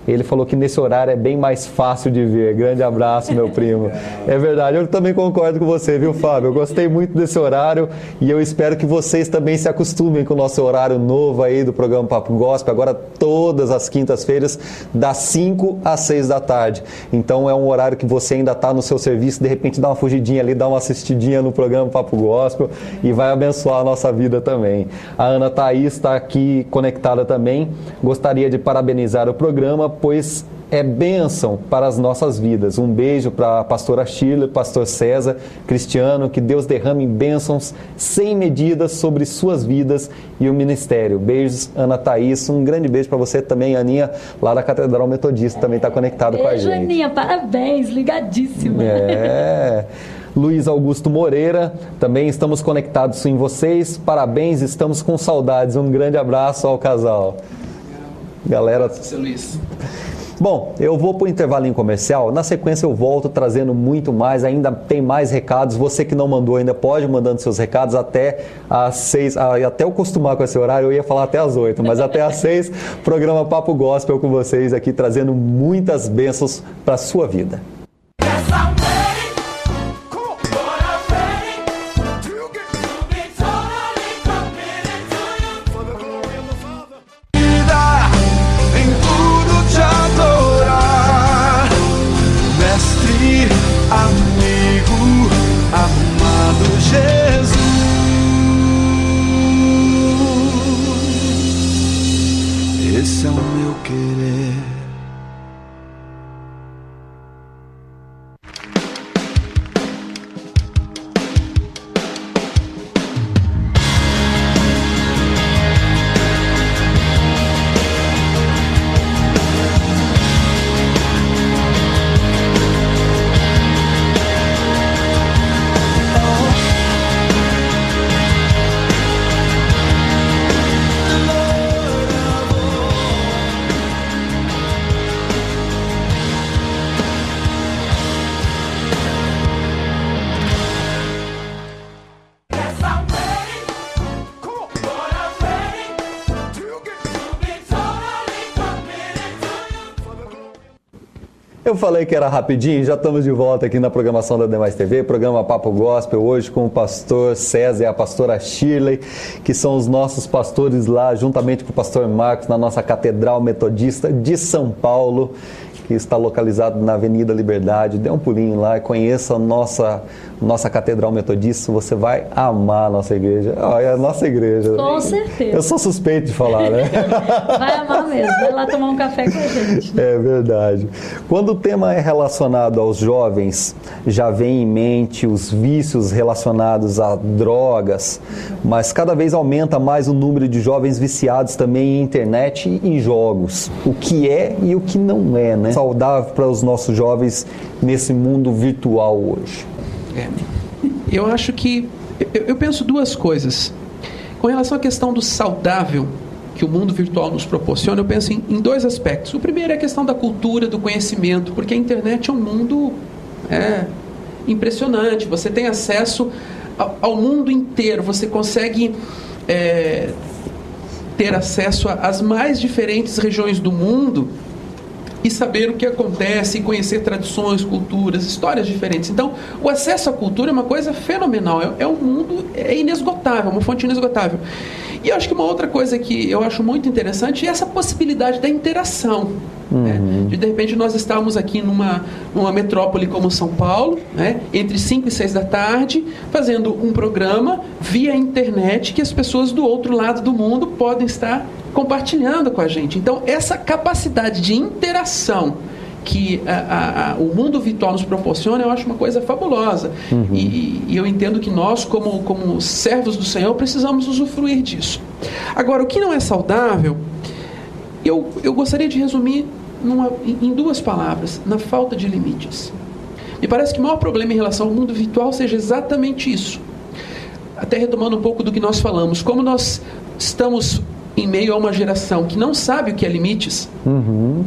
Ele falou que nesse horário é bem mais fácil de ver. Grande abraço, meu primo. É verdade, eu também concordo com você, viu, Fábio? Eu gostei muito desse horário e eu espero que vocês também se acostumem com o nosso horário novo aí do programa Papo Gospel, agora todas as quintas-feiras, das 5 às 6 da tarde. Então é um horário que você ainda está no seu serviço, de repente dá uma fugidinha ali, dá uma assistidinha no programa Papo Gospel e vai abençoar a nossa vida também. A Ana Thaís está aqui conectada também. Gostaria de parabenizar o programa, pois é bênção para as nossas vidas. Um beijo para a pastora Shirley, pastor César, Cristiano, que Deus derrame bênçãos sem medidas sobre suas vidas e o ministério. Beijos, Ana Thaís. Um grande beijo para você também, Aninha, lá da Catedral Metodista, também está conectado com a gente. Beijo, Aninha, parabéns, ligadíssima. Luiz Augusto Moreira, também estamos conectados em vocês. Parabéns, estamos com saudades. Um grande abraço ao casal. Galera. Seu Luiz. Bom, eu vou para o intervalinho comercial. Na sequência eu volto trazendo muito mais. Ainda tem mais recados. Você que não mandou ainda pode ir mandando seus recados até às 6. Até eu acostumar com esse horário, eu ia falar até às 8, mas até às 6, programa Papo Gospel com vocês aqui, trazendo muitas bênçãos para a sua vida. Esse é o meu querer. Eu falei que era rapidinho, já estamos de volta aqui na programação da Demais TV, programa Papo Gospel, hoje com o pastor César e a pastora Shirley, que são os nossos pastores lá, juntamente com o pastor Marcos, na nossa Catedral Metodista de São Paulo, que está localizado na Avenida Liberdade. Dê um pulinho lá e conheça a nossa Catedral Metodista, você vai amar a nossa igreja. É a nossa igreja. Com certeza. Eu sou suspeito de falar, né? Vai amar mesmo, vai lá tomar um café com a gente. É verdade. Quando o tema é relacionado aos jovens, já vem em mente os vícios relacionados a drogas, mas cada vez aumenta mais o número de jovens viciados também em internet e em jogos. O que é e o que não é, né? Saudável para os nossos jovens nesse mundo virtual hoje. Eu acho que... Eu penso duas coisas. Com relação à questão do saudável que o mundo virtual nos proporciona, eu penso em dois aspectos. O primeiro é a questão da cultura, do conhecimento, porque a internet é um mundo impressionante. Você tem acesso ao mundo inteiro, você consegue ter acesso às mais diferentes regiões do mundo e saber o que acontece, e conhecer tradições, culturas, histórias diferentes. Então, o acesso à cultura é uma coisa fenomenal, é um mundo inesgotável, uma fonte inesgotável. E eu acho que uma outra coisa que eu acho muito interessante é essa possibilidade da interação. Né? De repente nós estamos aqui numa metrópole como São Paulo, né? Entre 5 e 6 da tarde, fazendo um programa via internet que as pessoas do outro lado do mundo podem estar compartilhando com a gente. Então, essa capacidade de interação que o mundo virtual nos proporciona, eu acho uma coisa fabulosa. E eu entendo que nós, como servos do Senhor, precisamos usufruir disso. Agora, o que não é saudável, eu gostaria de resumir em 2 palavras: na falta de limites. Me parece que o maior problema em relação ao mundo virtual seja exatamente isso. Até retomando um pouco do que nós falamos, como nós estamos em meio a uma geração que não sabe o que é limites,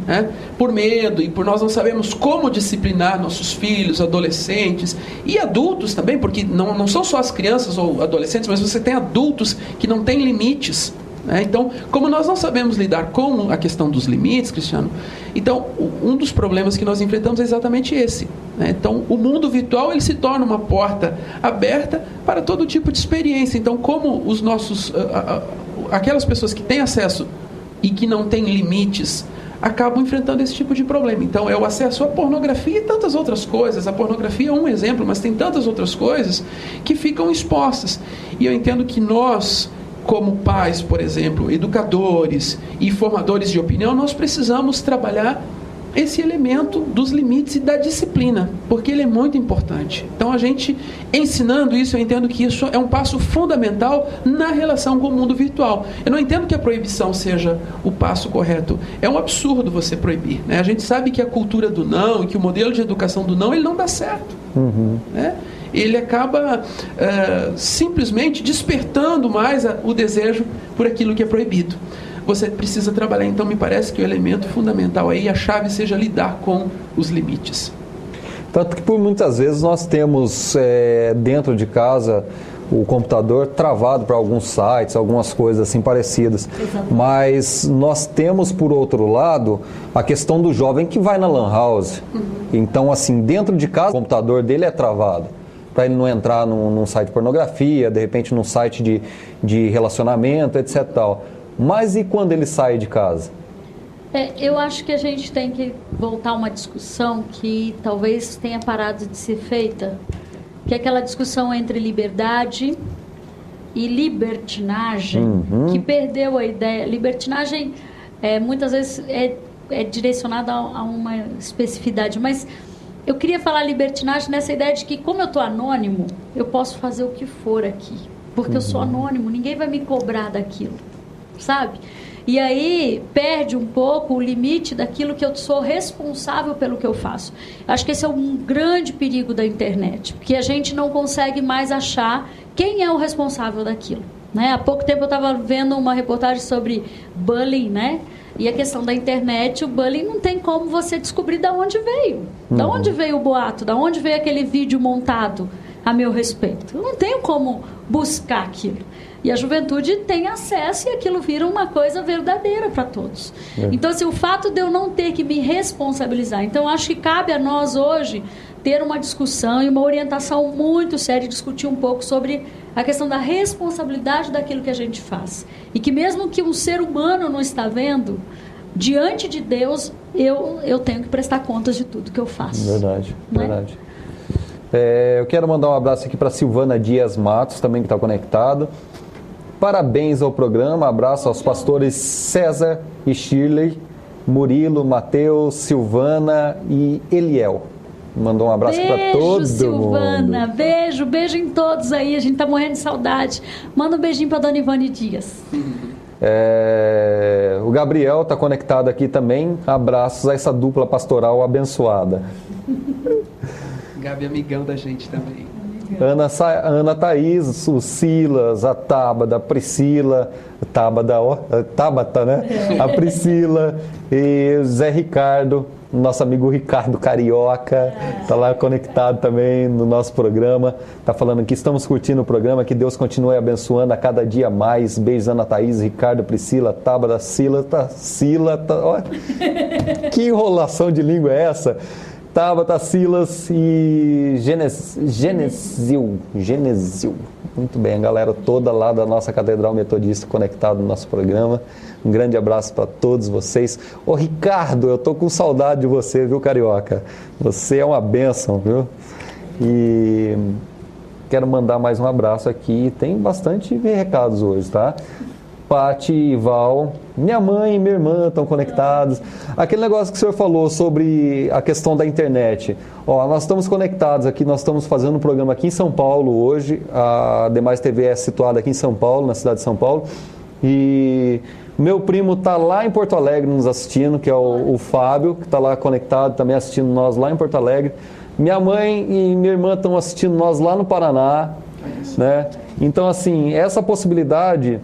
né? Por medo e por nós não sabemos como disciplinar nossos filhos, adolescentes e adultos também, porque não são só as crianças ou adolescentes, mas você tem adultos que não têm limites, né? Então, como nós não sabemos lidar com a questão dos limites, Cristiano, então um dos problemas que nós enfrentamos é exatamente esse, né? Então, o mundo virtual ele se torna uma porta aberta para todo tipo de experiência. Então, como os nossos aquelas pessoas que têm acesso e que não têm limites acabam enfrentando esse tipo de problema. Então, é o acesso à pornografia e tantas outras coisas. A pornografia é um exemplo, mas tem tantas outras coisas que ficam expostas. E eu entendo que nós, como pais, por exemplo, educadores e formadores de opinião, nós precisamos trabalhar esse elemento dos limites e da disciplina, porque ele é muito importante. Então, a gente ensinando isso, eu entendo que isso é um passo fundamental na relação com o mundo virtual. Eu não entendo que a proibição seja o passo correto. É um absurdo você proibir, né? A gente sabe que a cultura do não e que o modelo de educação do não, ele não dá certo, né? Ele acaba simplesmente despertando mais o desejo por aquilo que é proibido. Você precisa trabalhar, então me parece que o elemento fundamental aí, a chave seja lidar com os limites. Tanto que por muitas vezes nós temos dentro de casa o computador travado para alguns sites, algumas coisas assim parecidas. Exatamente. Mas nós temos, por outro lado, a questão do jovem que vai na lan house. Então, assim, dentro de casa, o computador dele é travado, para ele não entrar num site de pornografia, de repente num site de relacionamento, etc. tal. Mas e quando ele sai de casa? Eu acho que a gente tem que voltar a uma discussão que talvez tenha parado de ser feita, que é aquela discussão entre liberdade e libertinagem, que perdeu a ideia. Libertinagem muitas vezes é direcionada a uma especificidade, mas eu queria falar libertinagem nessa ideia de que, como eu estou anônimo, eu posso fazer o que for aqui, porque eu sou anônimo, ninguém vai me cobrar daquilo, sabe? E aí perde um pouco o limite daquilo que eu sou responsável pelo que eu faço. Acho que esse é um grande perigo da internet, porque a gente não consegue mais achar quem é o responsável daquilo, né? Há pouco tempo eu estava vendo uma reportagem sobre bullying, né? E a questão da internet, o bullying não tem como você descobrir de onde veio. De onde veio o boato, de onde veio aquele vídeo montado a meu respeito. Eu não tenho como buscar aquilo. E a juventude tem acesso e aquilo vira uma coisa verdadeira para todos. Então, assim, o fato de eu não ter que me responsabilizar. Então, acho que cabe a nós hoje ter uma discussão e uma orientação muito séria, discutir um pouco sobre a questão da responsabilidade daquilo que a gente faz. E que mesmo que um ser humano não está vendo, diante de Deus, eu tenho que prestar contas de tudo que eu faço. Verdade, Não é? verdade. Eu quero mandar um abraço aqui para Silvana Dias Matos, também que está conectado. Parabéns ao programa, abraço aos pastores César e Shirley, Murilo, Mateus, Silvana e Eliel. Mandou um abraço para todo Silvana, mundo. beijo em todos aí, a gente tá morrendo de saudade. Manda um beijinho para Dona Ivone Dias. O Gabriel está conectado aqui também, abraços a essa dupla pastoral abençoada. Gabi, amigão da gente também. Ana Thaís, o Silas, a Tábata, a Priscila, Tabata, né? A Priscila e o Zé Ricardo, Nosso amigo Ricardo Carioca está lá conectado também no nosso programa. Está falando que estamos curtindo o programa, que Deus continue abençoando a cada dia mais. Beijos, Ana Thaís, Ricardo, Priscila, Tábara, olha, que enrolação de língua é essa? Tabata, Silas e Genezil. Muito bem, a galera toda lá da nossa Catedral Metodista conectada no nosso programa. Um grande abraço para todos vocês. Ô Ricardo, eu tô com saudade de você, viu, Carioca? Você é uma bênção, viu? E quero mandar mais um abraço aqui. Tem bastante recados hoje, tá? Pati e Val, minha mãe e minha irmã estão conectados. Aquele negócio que o senhor falou sobre a questão da internet. Ó, nós estamos conectados aqui, nós estamos fazendo um programa aqui em São Paulo hoje. A Demais TV é situada aqui em São Paulo, na cidade de São Paulo. E meu primo está lá em Porto Alegre nos assistindo, que é o Fábio, que está lá conectado, também assistindo nós lá em Porto Alegre. Minha mãe e minha irmã estão assistindo nós lá no Paraná, né? Então, assim, essa possibilidade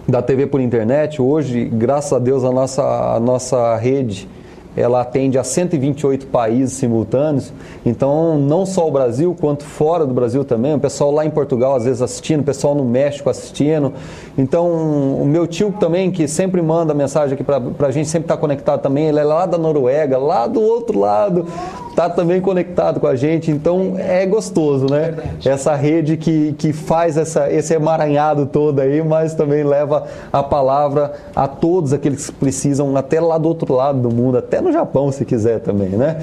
da TV por internet, hoje, graças a Deus, a nossa rede, ela atende a 128 países simultâneos, então não só o Brasil, quanto fora do Brasil também, o pessoal lá em Portugal às vezes assistindo, o pessoal no México assistindo, então o meu tio também, que sempre manda mensagem aqui pra gente, sempre tá conectado também, ele é lá da Noruega, lá do outro lado, tá também conectado com a gente, então é gostoso, né? Verdade. Essa rede que faz esse emaranhado todo aí, mas também leva a palavra a todos aqueles que precisam, até lá do outro lado do mundo, até no Japão, se quiser também, né?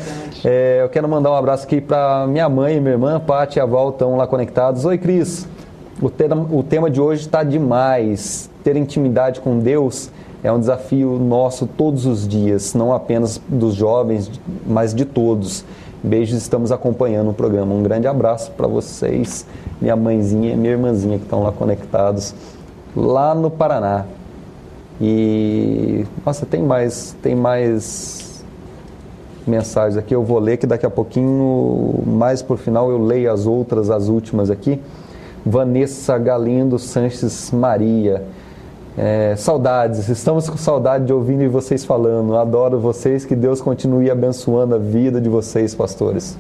Eu quero mandar um abraço aqui para minha mãe e minha irmã, Paty e a Val, estão lá conectados. Oi, Cris. O tema de hoje está demais. Ter intimidade com Deus é um desafio nosso todos os dias, não apenas dos jovens, mas de todos. Beijos, estamos acompanhando o programa. Um grande abraço para vocês, minha mãezinha e minha irmãzinha que estão lá conectados, lá no Paraná. E, nossa, tem mais mensagens aqui, eu vou ler, que daqui a pouquinho, mais por final, eu leio as últimas aqui. Vanessa Galindo Sanches Maria, saudades, estamos com saudade de ouvir vocês falando, adoro vocês, que Deus continue abençoando a vida de vocês, pastores.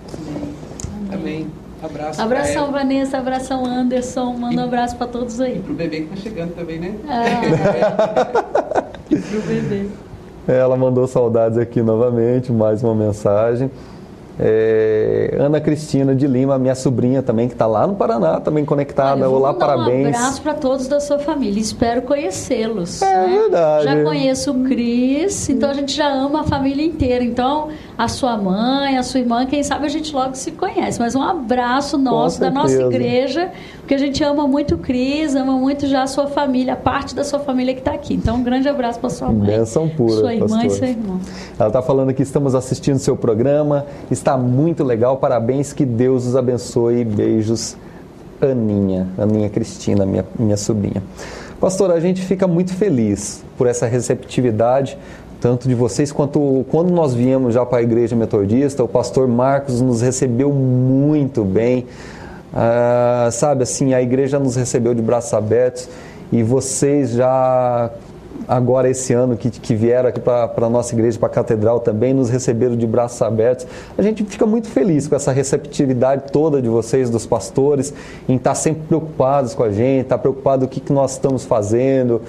Amém. Abraço. Abração, Vanessa, abração, Anderson, manda um abraço para todos aí. E pro bebê que tá chegando também, né? E pro bebê. Ela mandou saudades aqui novamente, mais uma mensagem. Ana Cristina de Lima, minha sobrinha também, que está lá no Paraná, também conectada. Olá, parabéns. Um abraço para todos da sua família, espero conhecê-los. Verdade. Já conheço o Cris, então a gente já ama a família inteira. Então, a sua mãe, a sua irmã, quem sabe a gente logo se conhece. Mas um abraço nosso, da nossa igreja, porque a gente ama muito o Cris, ama muito já a sua família, a parte da sua família que está aqui. Então, um grande abraço para sua mãe, bênção pura, sua irmã pastor. E seu irmão. Ela está falando que estamos assistindo seu programa, está muito legal, parabéns, que Deus os abençoe. Beijos, Aninha Cristina, minha sobrinha. Pastor, a gente fica muito feliz por essa receptividade, tanto de vocês quanto quando nós viemos já para a Igreja Metodista, o pastor Marcos nos recebeu muito bem, sabe assim, a igreja nos recebeu de braços abertos, e vocês já agora esse ano que vieram aqui para a nossa igreja, para a catedral também, nos receberam de braços abertos. A gente fica muito feliz com essa receptividade toda de vocês, dos pastores, em estar sempre preocupados com a gente, estar preocupado com o que nós estamos fazendo,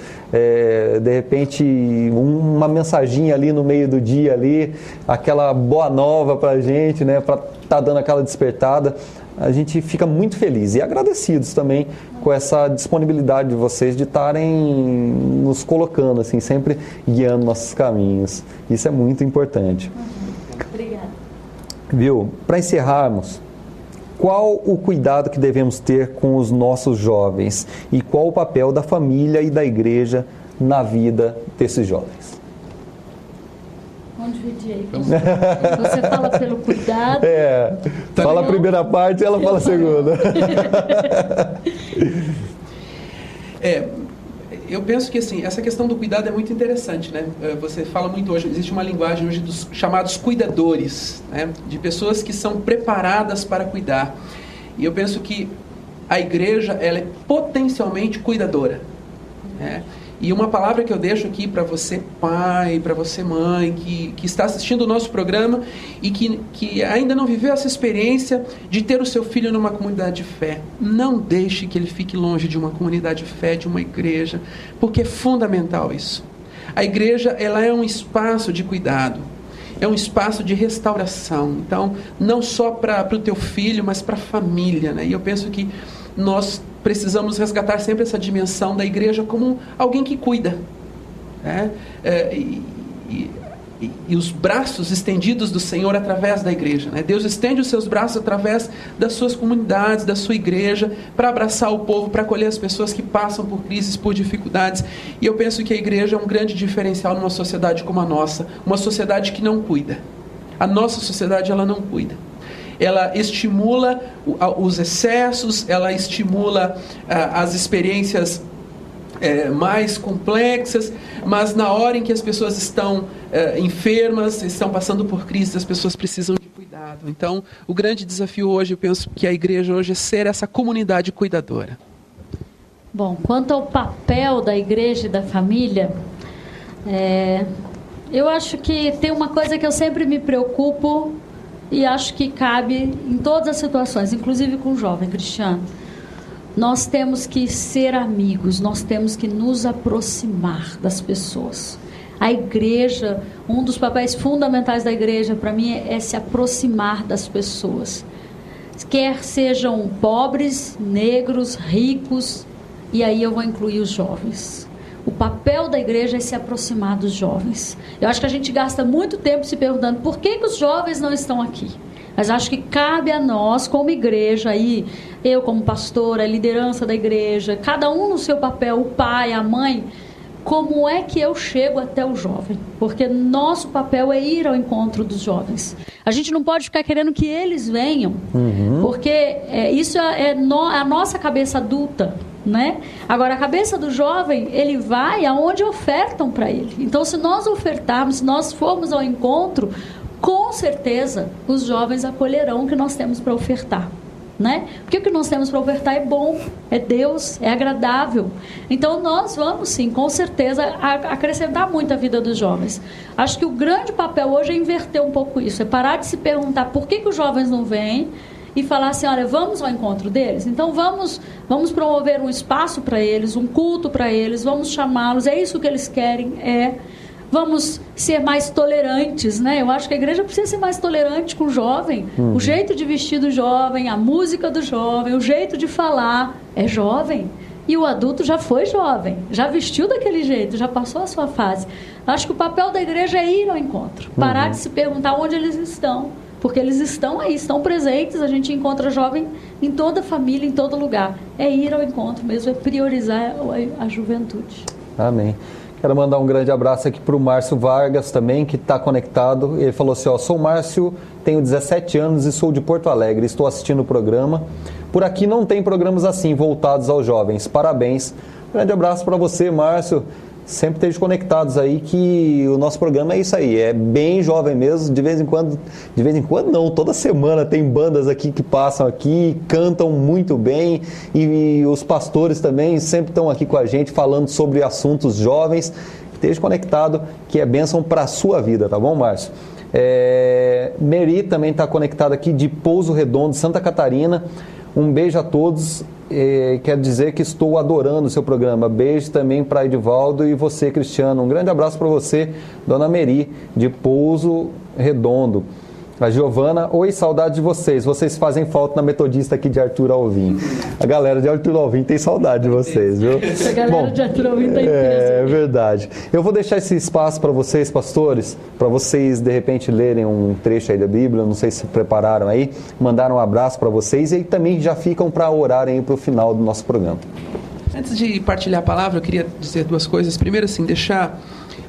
de repente uma mensaginha ali no meio do dia ali, aquela boa nova para a gente, né, para estar dando aquela despertada. A gente fica muito feliz e agradecidos também com essa disponibilidade de vocês de estarem nos colocando, assim, sempre guiando nossos caminhos. Isso é muito importante. Obrigada. Viu? Para encerrarmos, qual o cuidado que devemos ter com os nossos jovens e qual o papel da família e da igreja na vida desses jovens? Vamos dividir aí. Você fala pelo cuidado. Fala a primeira parte e ela fala a segunda. Eu penso que assim, essa questão do cuidado é muito interessante, né? Você fala muito hoje, existe uma linguagem hoje dos chamados cuidadores, né? De pessoas que são preparadas para cuidar. E eu penso que a igreja, ela é potencialmente cuidadora, né? E uma palavra que eu deixo aqui para você pai, para você mãe, que está assistindo o nosso programa e que ainda não viveu essa experiência de ter o seu filho numa comunidade de fé. Não deixe que ele fique longe de uma comunidade de fé, de uma igreja, porque é fundamental isso. A igreja, ela é um espaço de cuidado, é um espaço de restauração. Então, não só para o teu filho, mas para a família, né? E eu penso que nós precisamos resgatar sempre essa dimensão da igreja como alguém que cuida, né? E os braços estendidos do Senhor através da igreja, né? Deus estende os seus braços através das suas comunidades, da sua igreja, para abraçar o povo, para acolher as pessoas que passam por crises, por dificuldades. E eu penso que a igreja é um grande diferencial numa sociedade como a nossa, uma sociedade que não cuida. A nossa sociedade, ela não cuida. Ela estimula os excessos, ela estimula as experiências mais complexas, mas na hora em que as pessoas estão enfermas, estão passando por crise, as pessoas precisam de cuidado. Então, o grande desafio hoje, eu penso que a igreja hoje é ser essa comunidade cuidadora. Bom, quanto ao papel da igreja e da família, eu acho que tem uma coisa que eu sempre me preocupo e acho que cabe em todas as situações, inclusive com o jovem cristiano. Nós temos que ser amigos, nós temos que nos aproximar das pessoas. A igreja, um dos papéis fundamentais da igreja, para mim, é se aproximar das pessoas. Quer sejam pobres, negros, ricos, e aí eu vou incluir os jovens. O papel da igreja é se aproximar dos jovens. Eu acho que a gente gasta muito tempo se perguntando por que os jovens não estão aqui. Mas acho que cabe a nós, como igreja, aí, eu como pastora, a liderança da igreja, cada um no seu papel, o pai, a mãe, como é que eu chego até o jovem? Porque nosso papel é ir ao encontro dos jovens. A gente não pode ficar querendo que eles venham, porque isso é a nossa cabeça adulta, né? Agora, a cabeça do jovem, ele vai aonde ofertam para ele. Então, se nós ofertarmos, se nós formos ao encontro, com certeza os jovens acolherão o que nós temos para ofertar, né? Porque o que nós temos para ofertar é bom, é Deus, é agradável. Então nós vamos sim, com certeza, acrescentar muito a vida dos jovens. Acho que o grande papel hoje é inverter um pouco isso, é parar de se perguntar por que os jovens não vêm e falar assim, olha, vamos ao encontro deles? Então vamos promover um espaço para eles, um culto para eles, vamos chamá-los, é isso que eles querem, vamos ser mais tolerantes, né? Eu acho que a igreja precisa ser mais tolerante com o jovem. O jeito de vestir do jovem, a música do jovem, o jeito de falar é jovem. E o adulto já foi jovem, já vestiu daquele jeito, já passou a sua fase. Acho que o papel da igreja é ir ao encontro, parar de se perguntar onde eles estão, porque eles estão aí, estão presentes, a gente encontra jovem em toda família, em todo lugar. É ir ao encontro mesmo, é priorizar a juventude. Amém. Quero mandar um grande abraço aqui para o Márcio Vargas também, que está conectado. Ele falou assim, sou Márcio, tenho 17 anos e sou de Porto Alegre. Estou assistindo o programa. Por aqui não tem programas assim, voltados aos jovens. Parabéns. Grande abraço para você, Márcio. Sempre esteja conectados aí, que o nosso programa é isso aí, é bem jovem mesmo, de vez em quando não, toda semana tem bandas aqui que passam aqui, cantam muito bem, e os pastores também sempre estão aqui com a gente falando sobre assuntos jovens. Esteja conectado, que é bênção para a sua vida, tá bom, Márcio? Meri também está conectada aqui de Pouso Redondo, Santa Catarina. Um beijo a todos. Quero dizer que estou adorando o seu programa. Beijo também para Edivaldo e você, Cristiano. Um grande abraço para você, Dona Meri, de Pouso Redondo. A Giovana, oi, saudade de vocês. Vocês fazem falta na Metodista aqui de Arthur Alvim. A galera de Arthur Alvim tem saudade de vocês, viu? A galera de Arthur Alvim está É verdade. Eu vou deixar esse espaço para vocês, pastores, para vocês, de repente, lerem um trecho aí da Bíblia. Não sei se prepararam aí. Mandaram um abraço para vocês e também já ficam para orarem para o final do nosso programa. Antes de partilhar a palavra, eu queria dizer duas coisas. Primeiro, assim, deixar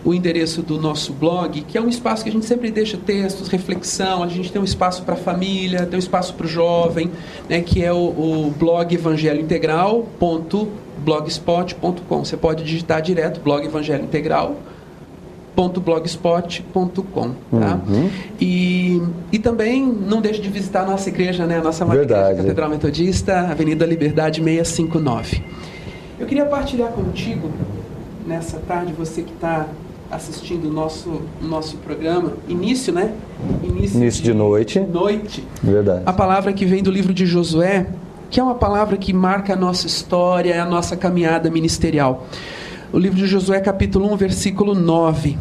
o endereço do nosso blog, que é um espaço que a gente sempre deixa textos, reflexão, a gente tem um espaço para a família, tem um espaço para o jovem, né, que é o blog evangelhointegral.blogspot.com. Você pode digitar direto, blog evangelhointegral.blogspot.com, tá? E também não deixe de visitar a nossa igreja, né, a nossa igreja Catedral Metodista, Avenida Liberdade 659. Eu queria partilhar contigo nessa tarde, você que está assistindo o nosso programa. Início, né? Início de noite. Verdade. A palavra que vem do livro de Josué, que é uma palavra que marca a nossa história, a nossa caminhada ministerial. O livro de Josué, capítulo 1, versículo 9.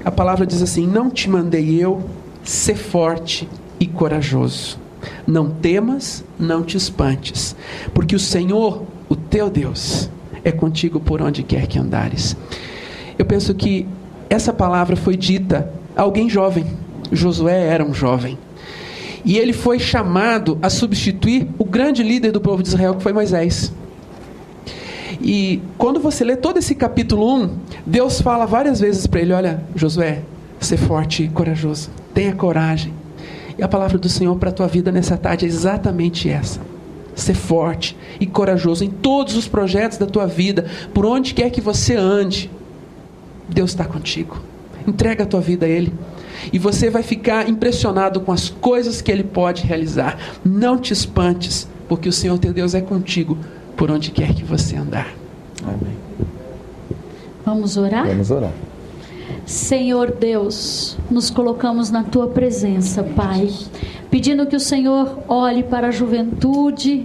A palavra diz assim: não te mandei eu, ser forte e corajoso. Não temas, não te espantes, porque o Senhor, o teu Deus, é contigo por onde quer que andares. Eu penso que essa palavra foi dita a alguém jovem. Josué era um jovem. E ele foi chamado a substituir o grande líder do povo de Israel, que foi Moisés. E quando você lê todo esse capítulo 1, Deus fala várias vezes para ele: olha, Josué, ser forte e corajoso, tenha coragem. E a palavra do Senhor para a tua vida nessa tarde é exatamente essa: ser forte e corajoso em todos os projetos da tua vida, por onde quer que você ande. Deus está contigo. Entrega a tua vida a Ele, e você vai ficar impressionado com as coisas que Ele pode realizar. Não te espantes, porque o Senhor teu Deus é contigo por onde quer que você andar. Amém. Vamos orar? Vamos orar. Senhor Deus, nos colocamos na Tua presença, Pai, pedindo que o Senhor olhe para a juventude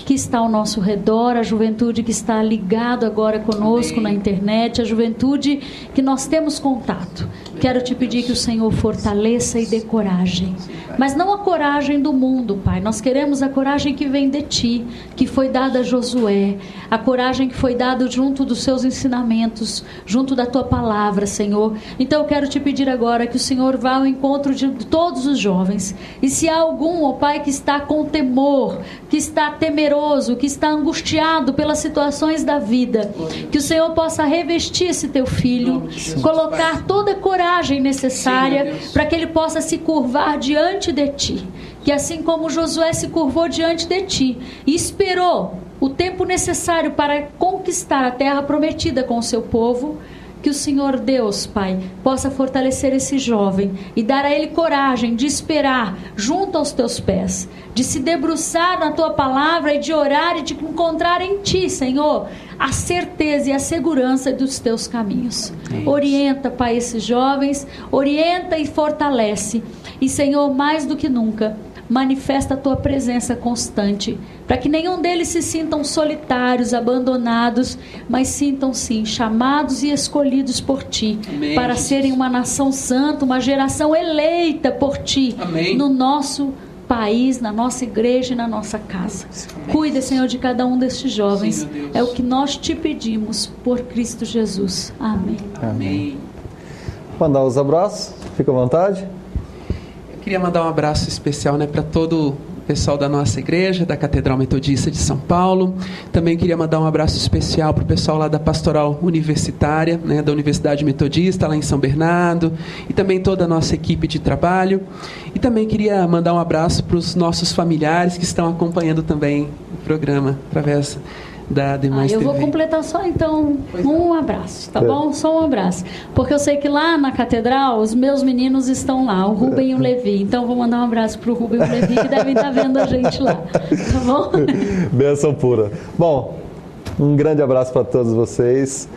que está ao nosso redor, a juventude que está ligado agora conosco na internet, a juventude que nós temos contato. Quero te pedir que o Senhor fortaleça e dê coragem, mas não a coragem do mundo, Pai. Nós queremos a coragem que vem de Ti, que foi dada a Josué, a coragem que foi dada junto dos Seus ensinamentos, junto da Tua palavra, Senhor. Então eu quero te pedir agora que o Senhor vá ao encontro de todos os jovens, e se há algum, ó Pai, que está com temor, que está temeroso, que está angustiado pelas situações da vida, que o Senhor possa revestir esse Teu filho, colocar toda a coragem necessária para que ele possa se curvar diante de Ti, que assim como Josué se curvou diante de Ti e esperou o tempo necessário para conquistar a terra prometida com o seu povo, que o Senhor Deus, Pai, possa fortalecer esse jovem e dar a ele coragem de esperar junto aos Teus pés, de se debruçar na Tua palavra e de orar e de encontrar em Ti, Senhor, a certeza e a segurança dos Teus caminhos. Orienta, Pai, esses jovens, orienta e fortalece. E, Senhor, mais do que nunca, manifesta a Tua presença constante, para que nenhum deles se sintam solitários, abandonados, mas sintam sim chamados e escolhidos por Ti. Amém, para Jesus. Serem uma nação santa, uma geração eleita por Ti. Amém. No nosso país, na nossa igreja e na nossa casa. Amém. Cuida, Senhor, de cada um destes jovens. Sim, é o que nós Te pedimos por Cristo Jesus. Amém. Amém. Mandar os abraços, fica à vontade. Queria mandar um abraço especial, para todo o pessoal da nossa igreja, da Catedral Metodista de São Paulo. Também queria mandar um abraço especial para o pessoal lá da Pastoral Universitária, da Universidade Metodista, lá em São Bernardo, e também toda a nossa equipe de trabalho. E também queria mandar um abraço para os nossos familiares que estão acompanhando também o programa através da Demais TV. Eu vou completar só então um abraço, tá bom? Só um abraço, porque eu sei que lá na Catedral os meus meninos estão lá, o Rubem e o Levi, então vou mandar um abraço pro Rubem e o Levi, que devem estar vendo a gente lá, tá bom? Bênção pura. Bom, um grande abraço para todos vocês,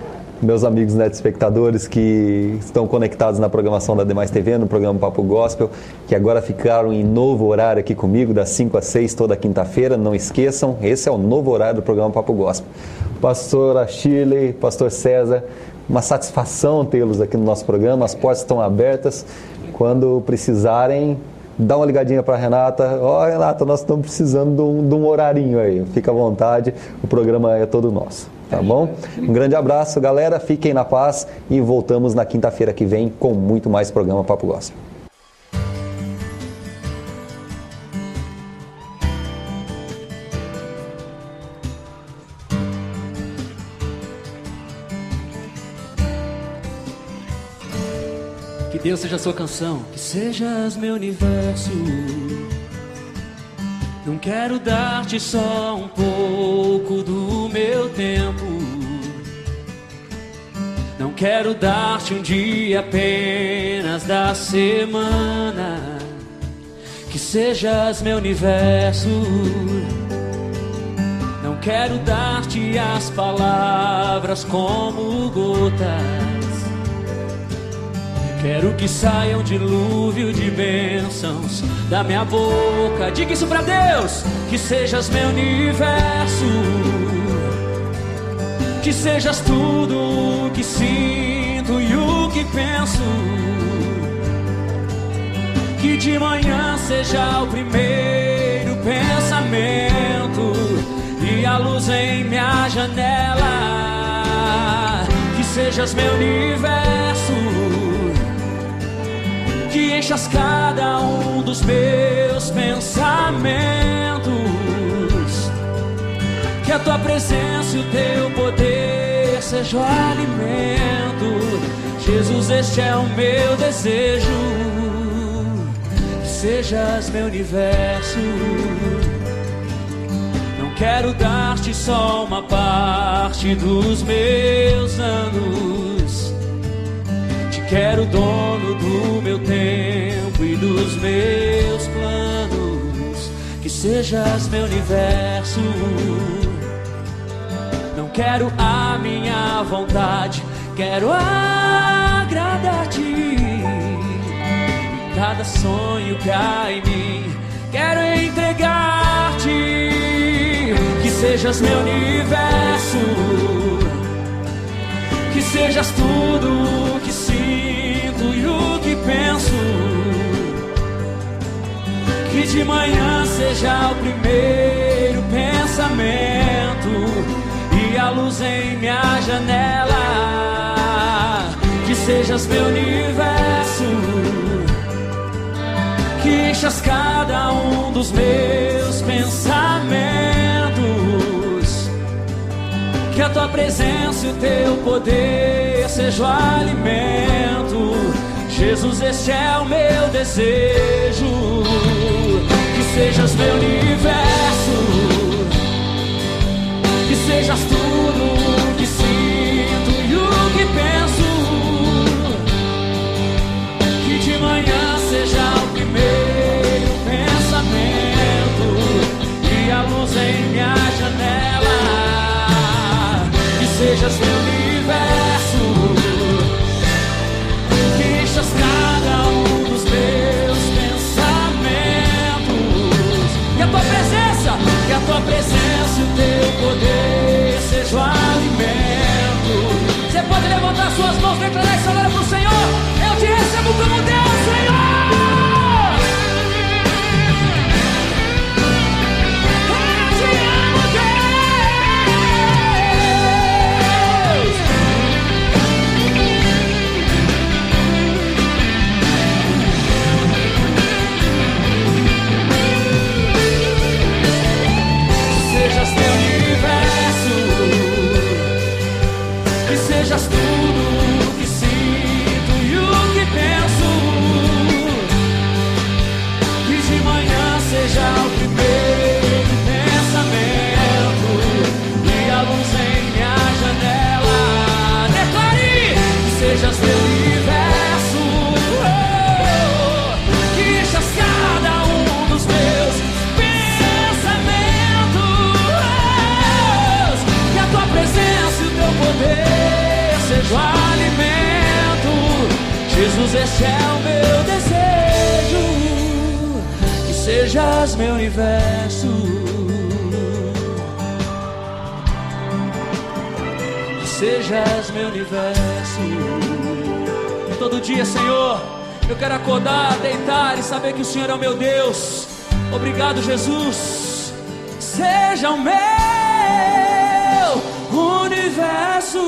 meus amigos telespectadores que estão conectados na programação da Demais TV, no programa Papo Gospel, que agora ficaram em novo horário aqui comigo, das 5 às 6, toda quinta-feira. Não esqueçam, esse é o novo horário do programa Papo Gospel. Pastora Shirley, Pastor César, uma satisfação tê-los aqui no nosso programa. As portas estão abertas. Quando precisarem, dá uma ligadinha para a Renata. Renata, nós estamos precisando de um horarinho aí. Fica à vontade, o programa é todo nosso. Tá bom? Um grande abraço, galera. Fiquem na paz e voltamos na quinta-feira que vem com muito mais programa Papo Gospel. Que Deus seja a sua canção. Que sejas meu universo. Não quero dar-te só um pouco do meu tempo. Não quero dar-te um dia apenas da semana. Que sejas meu universo. Não quero dar-te as palavras como gotas. Quero que saia um dilúvio de bênçãos da minha boca. Diga isso pra Deus. Que sejas meu universo, que sejas tudo o que sinto e o que penso. Que de manhã seja o primeiro pensamento e a luz em minha janela. Que sejas meu universo, que enchas cada um dos meus pensamentos. Que a tua presença e o teu poder seja o alimento. Jesus, este é o meu desejo. Que sejas meu universo. Não quero dar-te só uma parte dos meus anos. Quero dono do meu tempo e dos meus planos. Que sejas meu universo. Não quero a minha vontade, quero agradar-te. Em cada sonho que há em mim, quero entregar-te. Que sejas meu universo, que sejas tudo o que sinto e o que penso. Que de manhã seja o primeiro pensamento e a luz em minha janela. Que sejas meu universo, que enchas cada um dos meus pensamentos. Que a tua presença e o teu poder seja o alimento. Jesus, este é o meu desejo. Que sejas meu universo, que sejas tudo o que sinto e o que penso. Que de manhã seja o primeiro pensamento e a luz em minha janela. Sejas meu universo, que enchas cada um dos meus pensamentos. Que a tua presença e o teu poder seja o alimento. Você pode levantar suas mãos e declarar isso agora pro Senhor. Eu te recebo como Deus, Senhor. Sejas tudo o que sinto e o que penso. Que de manhã seja o primeiro pensamento e a luz em minha janela. Declare que sejas meu universo, que enchas cada um dos meus pensamentos. Que a tua presença e o teu poder seja o alimento. Jesus, este é o meu desejo. Que sejas meu universo. Que sejas meu universo. Todo dia, Senhor, eu quero acordar, deitar e saber que o Senhor é o meu Deus. Obrigado, Jesus. Seja o meu universo.